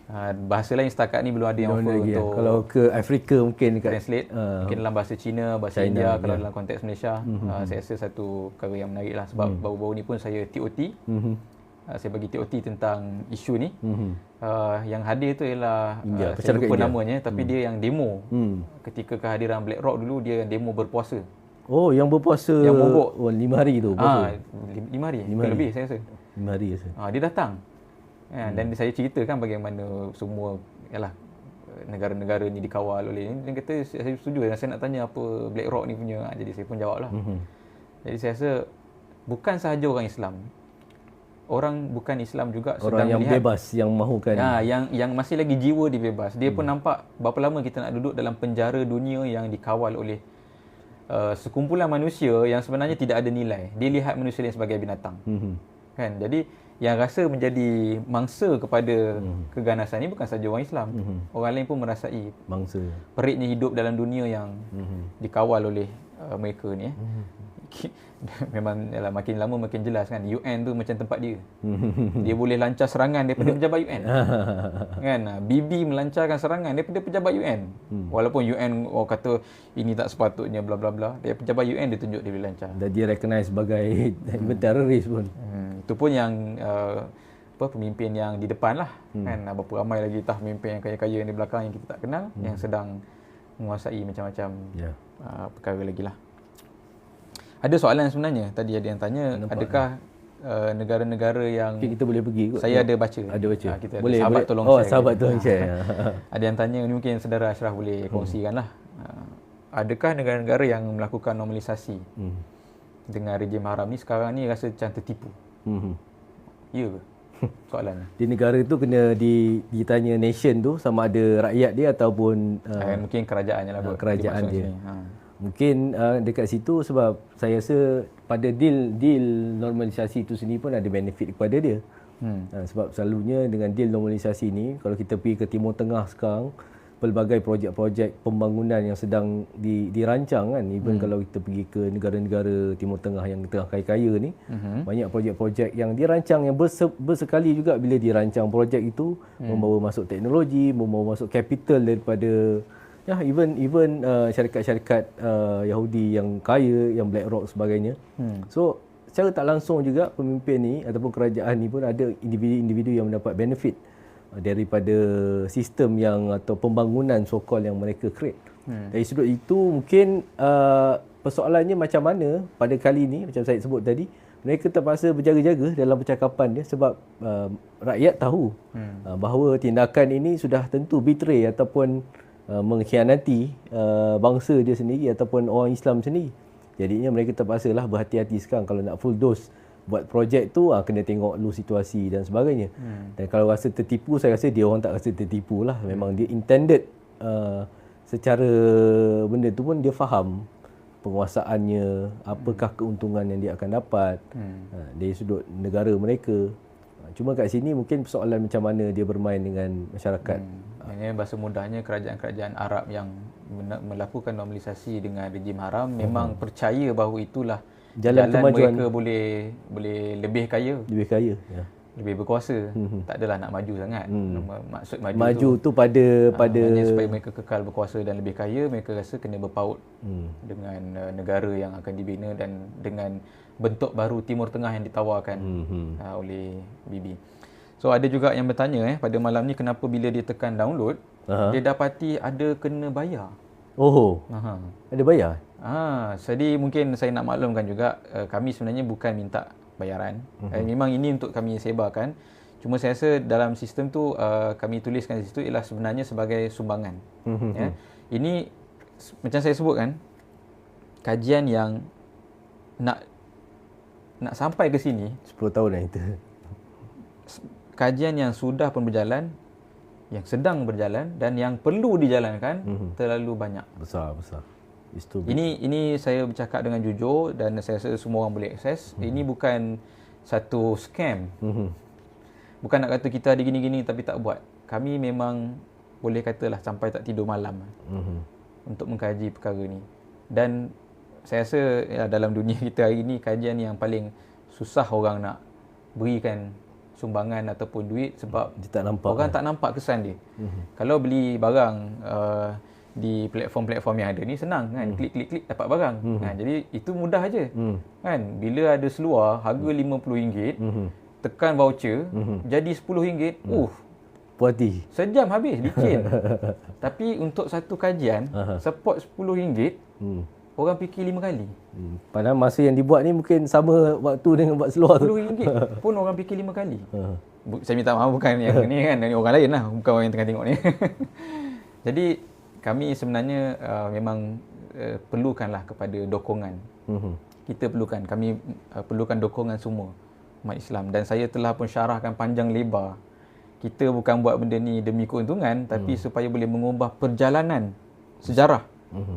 Bahasa lain setakat ni belum ada yang offer untuk kalau ke Afrika mungkin translate, mungkin dalam bahasa Cina, bahasa India. Kalau dalam konteks Malaysia, saya rasa satu perkara yang menarik lah. Sebab baru-baru ni pun saya TOT, saya bagi TOT tentang isu ni. Yang hadir tu ialah saya lupa namanya, tapi dia yang demo ketika kehadiran Black Rock dulu, dia yang demo berpuasa. Oh, yang berpuasa yang mogok 5 hari tu. 5 hari lebih saya rasa. 5 hari rasa. Dia datang. Dan saya ceritakan bagaimana semua negara-negara ni dikawal oleh ni. Dia kata saya setuju, saya nak tanya apa Black Rock ni punya. Jadi saya pun jawablah. Jadi saya rasa bukan sahaja orang Islam, orang bukan Islam juga orang sedang yang melihat, bebas, yang mahukan yang masih lagi jiwa dibebas. Dia pun nampak berapa lama kita nak duduk dalam penjara dunia yang dikawal oleh sekumpulan manusia yang sebenarnya tidak ada nilai. Dia lihat manusia lain sebagai binatang. Kan? Jadi yang rasa menjadi mangsa kepada keganasan ni bukan saja orang Islam. Orang lain pun merasai Mangsa. peritnya hidup dalam dunia yang dikawal oleh mereka ni. Memang yalah, makin lama makin jelas kan, UN tu macam tempat dia. Dia boleh lancar serangan daripada pejabat UN. Kan? BB melancarkan serangan daripada pejabat UN. Walaupun UN orang kata ini tak sepatutnya bla bla bla, dia pejabat UN dia tunjuk dia boleh lancar. Dan dia recognize sebagai teroris pun. Itu pun yang pemimpin yang di depan lah. Kan? Berapa ramai lagi tah pemimpin yang kaya-kaya yang di belakang yang kita tak kenal, yang sedang menguasai macam-macam perkara lagi lah. Ada soalan sebenarnya, tadi ada yang tanya, adakah negara-negara yang kita boleh pergi kot. Saya ada baca. Ada baca. Kita boleh, ada sahabat boleh. tolong share. Sahabat tolong share. Ada yang tanya, ni mungkin saudara Ashraf boleh kongsikan lah. Adakah negara-negara yang melakukan normalisasi dengan rejim haram ni sekarang ni rasa macam tertipu? Ya ke? Soalannya. Di negara tu kena ditanya nation tu sama ada rakyat dia ataupun mungkin kerajaannya lah. Kerajaan dia. Mungkin dekat situ sebab saya rasa pada deal normalisasi itu sendiri pun ada benefit kepada dia. Sebab selalunya dengan deal normalisasi ni, kalau kita pergi ke Timur Tengah sekarang, pelbagai projek-projek pembangunan yang sedang dirancang kan, even kalau kita pergi ke negara-negara Timur Tengah yang tengah kaya-kaya ni, banyak projek-projek yang dirancang yang bersekali juga bila dirancang projek itu membawa masuk teknologi, membawa masuk capital daripada even syarikat-syarikat Yahudi yang kaya, yang BlackRock sebagainya. So secara tak langsung juga pemimpin ni ataupun kerajaan ni pun ada individu-individu yang mendapat benefit daripada sistem yang atau pembangunan so-called yang mereka create. Dari sudut itu mungkin persoalannya macam mana pada kali ni, macam saya sebut tadi, mereka terpaksa berjaga-jaga dalam percakapan dia sebab rakyat tahu bahawa tindakan ini sudah tentu betray ataupun mengkhianati bangsa dia sendiri ataupun orang Islam sendiri. Jadinya mereka terpaksalah berhati-hati sekarang kalau nak full dose buat projek tu, kena tengok dulu situasi dan sebagainya. Dan kalau rasa tertipu, saya rasa dia orang tak rasa tertipu lah. Memang dia intended secara benda tu pun dia faham penguasaannya, apakah keuntungan yang dia akan dapat dari sudut negara mereka. Cuma kat sini mungkin persoalan macam mana dia bermain dengan masyarakat. Ini bahasa mudahnya kerajaan-kerajaan Arab yang melakukan normalisasi dengan rejim haram memang percaya bahawa itulah jalan mereka boleh lebih kaya. Lebih kaya, ya. Lebih berkuasa. Tak adalah nak maju sangat. Maksud maju tu pada supaya mereka kekal berkuasa dan lebih kaya, mereka rasa kena berpaut dengan negara yang akan dibina dan dengan bentuk baru Timur Tengah yang ditawarkan oleh BB. So ada juga yang bertanya pada malam ni, kenapa bila dia tekan download, dia dapati ada kena bayar. Ada bayar? Jadi mungkin saya nak maklumkan juga, kami sebenarnya bukan minta bayaran. Memang ini untuk kami sebarkan. Cuma saya rasa dalam sistem tu kami tuliskan di situ ialah sebenarnya sebagai sumbangan. Ini macam saya sebut kan, kajian yang nak sampai ke sini 10 tahun dah itu. Kajian yang sudah pun berjalan, yang sedang berjalan dan yang perlu dijalankan terlalu banyak. Besar. Ini saya bercakap dengan jujur dan saya rasa semua orang boleh akses. Ini bukan satu scam. Bukan nak kata kita ada gini-gini tapi tak buat. Kami memang boleh katalah sampai tak tidur malam untuk mengkaji perkara ni. Dan saya rasa dalam dunia kita hari ni, kajian yang paling susah orang nak berikan sumbangan ataupun duit sebab orang tak nampak kesan dia. Kalau beli barang di platform-platform yang ada ni senang kan, klik dapat barang. Jadi itu mudah aja. Kan, bila ada seluar harga RM50, tekan voucher jadi RM10. Puas hati. Sejam habis licin. Tapi untuk satu kajian support RM10, orang fikir 5 kali. Padahal masa yang dibuat ni mungkin sama waktu dengan buat seluar tu. RM10 pun orang fikir 5 kali. Saya minta maaf bukan yang ni kan, ni orang lain lah, bukan orang yang tengah tengok ni. Jadi kami sebenarnya memang perlukanlah kepada dokongan. Kami perlukan dokongan semua umat Islam. Dan saya telah pun syarahkan panjang lebar. Kita bukan buat benda ni demi keuntungan, tapi supaya boleh mengubah perjalanan sejarah,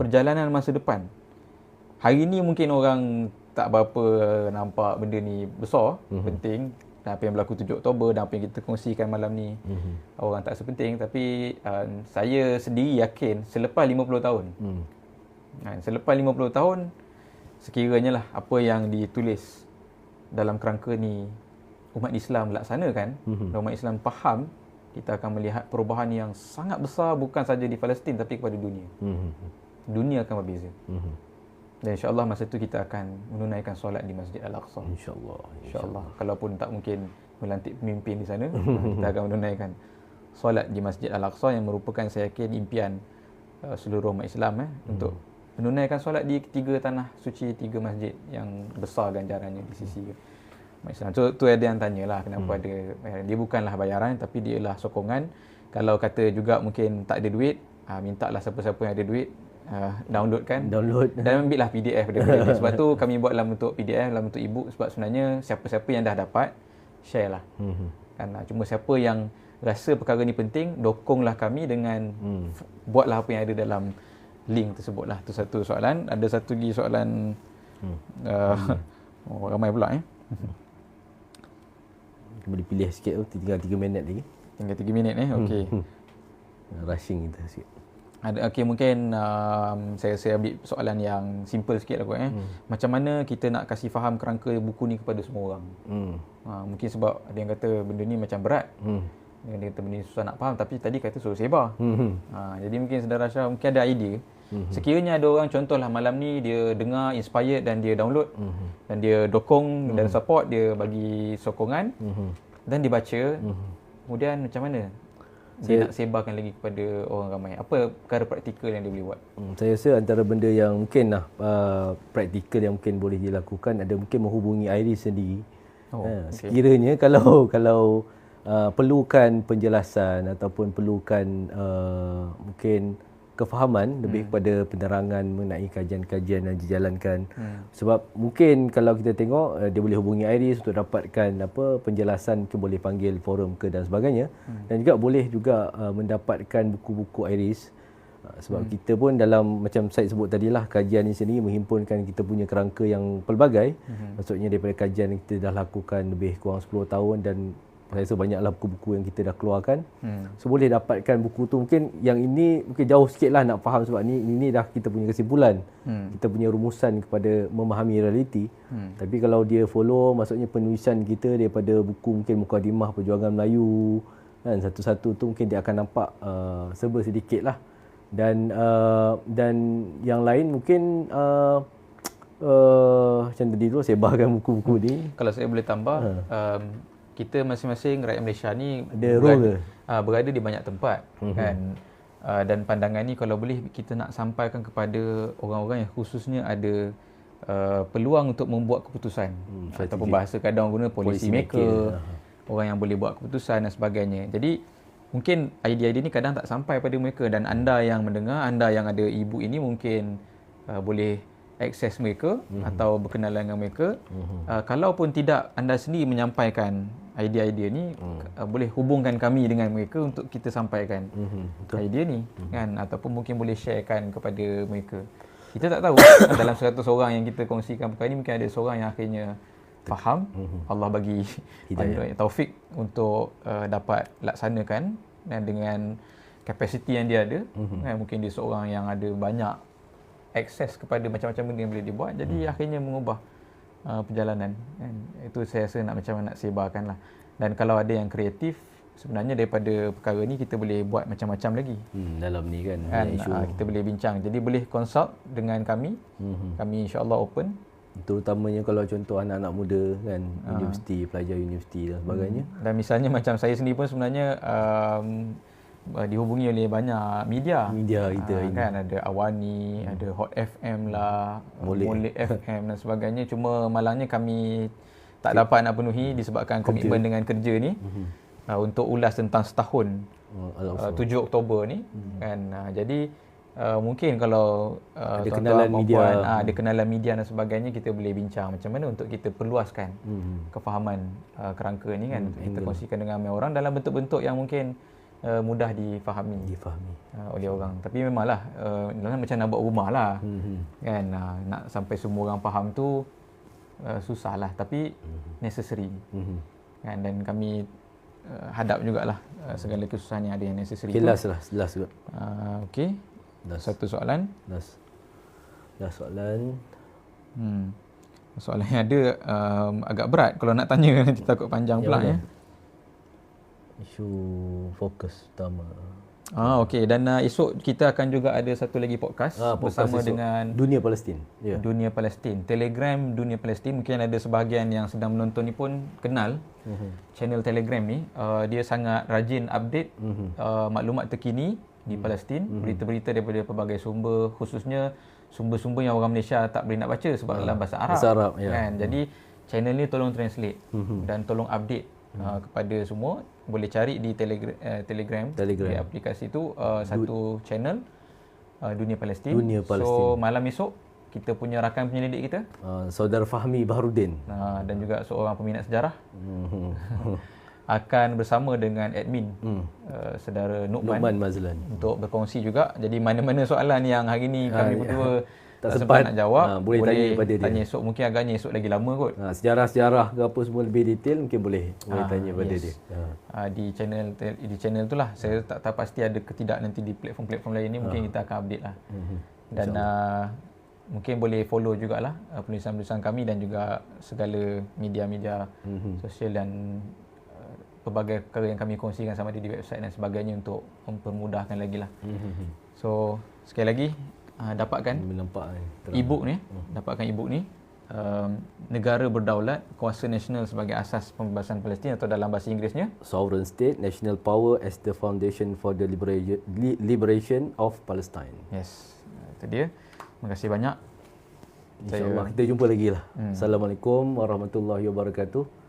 perjalanan masa depan. Hari ni mungkin orang tak berapa nampak benda ni besar, penting. dan apa yang berlaku 7 Oktober dan apa yang kita kongsikan malam ni orang tak sepenting, tapi saya sendiri yakin selepas 50 tahun selepas 50 tahun sekiranya lah apa yang ditulis dalam kerangka ni umat Islam laksanakan dan umat Islam faham, kita akan melihat perubahan yang sangat besar bukan saja di Palestin tapi kepada dunia. Dunia akan berbeza. Dan insya-Allah masa itu kita akan menunaikan solat di Masjid Al-Aqsa. Insya-Allah. Kalaupun tak mungkin melantik pemimpin di sana, kita akan menunaikan solat di Masjid Al-Aqsa yang merupakan saya yakin impian seluruh umat Islam untuk menunaikan solat di ketiga tanah suci, 3 masjid yang besar ganjarannya di sisi Islam. Tu ada yang tanyalah kenapa ada bayaran. Dia bukanlah bayaran tapi dia ialah sokongan. Kalau kata juga mungkin tak ada duit, mintalah siapa-siapa yang ada duit download dan ambillah PDF daripada dia. Sebab tu kami buat dalam bentuk PDF, dalam bentuk e-book, sebab sebenarnya siapa-siapa yang dah dapat share lah. Kan cuma siapa yang rasa perkara ni penting, dokonglah kami dengan buatlah apa yang ada dalam link tersebut lah. Tu satu soalan. Ada satu lagi soalan ramai pula boleh pilih sikit tu, tinggal 3 minit lagi. Tinggal 3 minit okey. Rushing kita sikit. Ada mungkin saya ambil soalan yang simple sikit lah kot Macam mana kita nak kasih faham kerangka buku ni kepada semua orang? Mungkin sebab ada yang kata benda ni macam berat. Dia kata benda ni susah nak faham, tapi tadi kata suruh sebar. Jadi mungkin Saudara Shah mungkin ada idea. Sekiranya ada orang contohlah malam ni dia dengar inspired dan dia download dan dia dokong dan support, dia bagi sokongan dan dia baca, kemudian macam mana dia nak sebarkan lagi kepada orang ramai? Apa perkara praktikal yang dia boleh buat? Saya rasa antara benda yang mungkin praktikal yang mungkin boleh dilakukan ada mungkin menghubungi Iris sendiri. Sekiranya kalau perlukan penjelasan ataupun perlukan mungkin kefahaman lebih kepada penerangan mengenai kajian-kajian yang dijalankan. Sebab mungkin kalau kita tengok dia boleh hubungi Iris untuk dapatkan penjelasan, ke boleh panggil forum ke dan sebagainya. Dan juga boleh juga mendapatkan buku-buku Iris. Sebab kita pun dalam macam saya sebut tadilah, kajian ini sendiri menghimpunkan kita punya kerangka yang pelbagai. Maksudnya daripada kajian yang kita dah lakukan lebih kurang 10 tahun dan saya rasa banyaklah buku-buku yang kita dah keluarkan. So boleh dapatkan buku tu. Mungkin yang ini mungkin jauh sikit lah nak faham, sebab ni dah kita punya kesimpulan. Kita punya rumusan kepada memahami realiti. Tapi kalau dia follow, maksudnya penulisan kita daripada buku mungkin Mukadimah Perjuangan Melayu kan, satu-satu tu mungkin dia akan nampak serba sedikit lah. Dan yang lain mungkin macam tadi tu sebarkan buku-buku ni. Kalau saya boleh tambah, kita masing-masing rakyat Malaysia ni berada di banyak tempat kan, dan pandangan ni kalau boleh kita nak sampaikan kepada orang-orang yang khususnya ada peluang untuk membuat keputusan, ataupun bahasa kadang guna policy maker, orang yang boleh buat keputusan dan sebagainya. Jadi mungkin idea-idea ni kadang tak sampai pada mereka, dan anda yang mendengar, anda yang ada e-book ini mungkin boleh akses mereka atau berkenalan dengan mereka. Kalaupun tidak anda sendiri menyampaikan idea-idea ni, boleh hubungkan kami dengan mereka untuk kita sampaikan idea ni kan, ataupun mungkin boleh sharekan kepada mereka. Kita tak tahu dalam 100 orang yang kita kongsikan perkara ni, mungkin ada seorang yang akhirnya faham, Allah bagi taufik untuk dapat laksanakan, dan dengan kapasiti yang dia ada kan, mungkin dia seorang yang ada banyak akses kepada macam-macam benda yang boleh dibuat, jadi akhirnya mengubah perjalanan kan. Itu saya rasa nak macam mana nak sebarkan lah. Dan kalau ada yang kreatif, sebenarnya daripada perkara ni kita boleh buat macam-macam lagi dalam ni kan, kita boleh bincang. Jadi boleh consult dengan kami. Kami insya-Allah open, terutamanya kalau contoh anak-anak muda kan, universiti, pelajar universiti dan sebagainya. Dan misalnya macam saya sendiri pun sebenarnya dihubungi oleh banyak media kita kan, ada Awani, ada Hot FM lah, Molek FM dan sebagainya. Cuma malangnya kami tak dapat nak penuhi disebabkan komitmen dengan kerja ni untuk ulas tentang setahun 7 Oktober ni kan. Jadi mungkin kalau ada kenalan media, ada kenalan media dan sebagainya, kita boleh bincang macam mana untuk kita perluaskan kefahaman kerangka ni kan, kita kongsikan dengan ramai orang dalam bentuk-bentuk yang mungkin mudah difahami oleh orang. Tapi memanglah macam nak buat rumah lah kan, nak sampai semua orang faham tu susah lah, tapi necessary. kan, dan kami hadap jugalah segala kesusahan yang ada yang necessary. Jelas juga. Okey. Satu soalan. Last soalan. Soalan yang ada agak berat kalau nak tanya, nanti takut panjang pula ya. Isu fokus utama. Okey, dan esok kita akan juga ada satu lagi podcast bersama esok dengan Dunia Palestin. Dunia Palestin. Telegram Dunia Palestin. Mungkin ada sebahagian yang sedang menonton ni pun kenal channel Telegram ni. Dia sangat rajin update maklumat terkini di Palestin, berita-berita daripada pelbagai sumber, khususnya sumber-sumber yang orang Malaysia tak boleh nak baca sebab dalam bahasa Arab. Kan? Jadi channel ni tolong translate dan tolong update kepada semua. Boleh cari di Telegram. Di aplikasi tu satu channel Dunia Palestin. So malam esok kita punya rakan penyelidik kita, Saudara Fahmi Baharudin, dan juga seorang peminat sejarah akan bersama dengan admin saudara Nu'man Mazlan untuk berkongsi juga. Jadi mana-mana soalan yang hari ni kami berdua tak sempat nak jawab, boleh tanya kepada dia. Tanya esok, mungkin agaknya esok lagi lama kot. Sejarah ke apa semua lebih detail mungkin boleh tanya pada dia. Di channel tu lah. Saya tak tahu pasti ada ke tidak nanti di platform-platform lain ni, mungkin kita akan update lah. Dan mungkin boleh follow jugalah penulisan-penulisan kami dan juga segala media-media sosial dan pelbagai perkara yang kami kongsikan sama ada di website dan sebagainya untuk mempermudahkan lagi lah. So sekali lagi dapatkan e-book ni, Negara Berdaulat, Kuasa Nasional sebagai Asas Pembebasan Palestin, atau dalam bahasa Inggerisnya Sovereign State, National Power as the Foundation for the Liberation of Palestine. Yes, itu dia. Terima kasih banyak. InsyaAllah kita jumpa lagi lah. Assalamualaikum warahmatullahi wabarakatuh.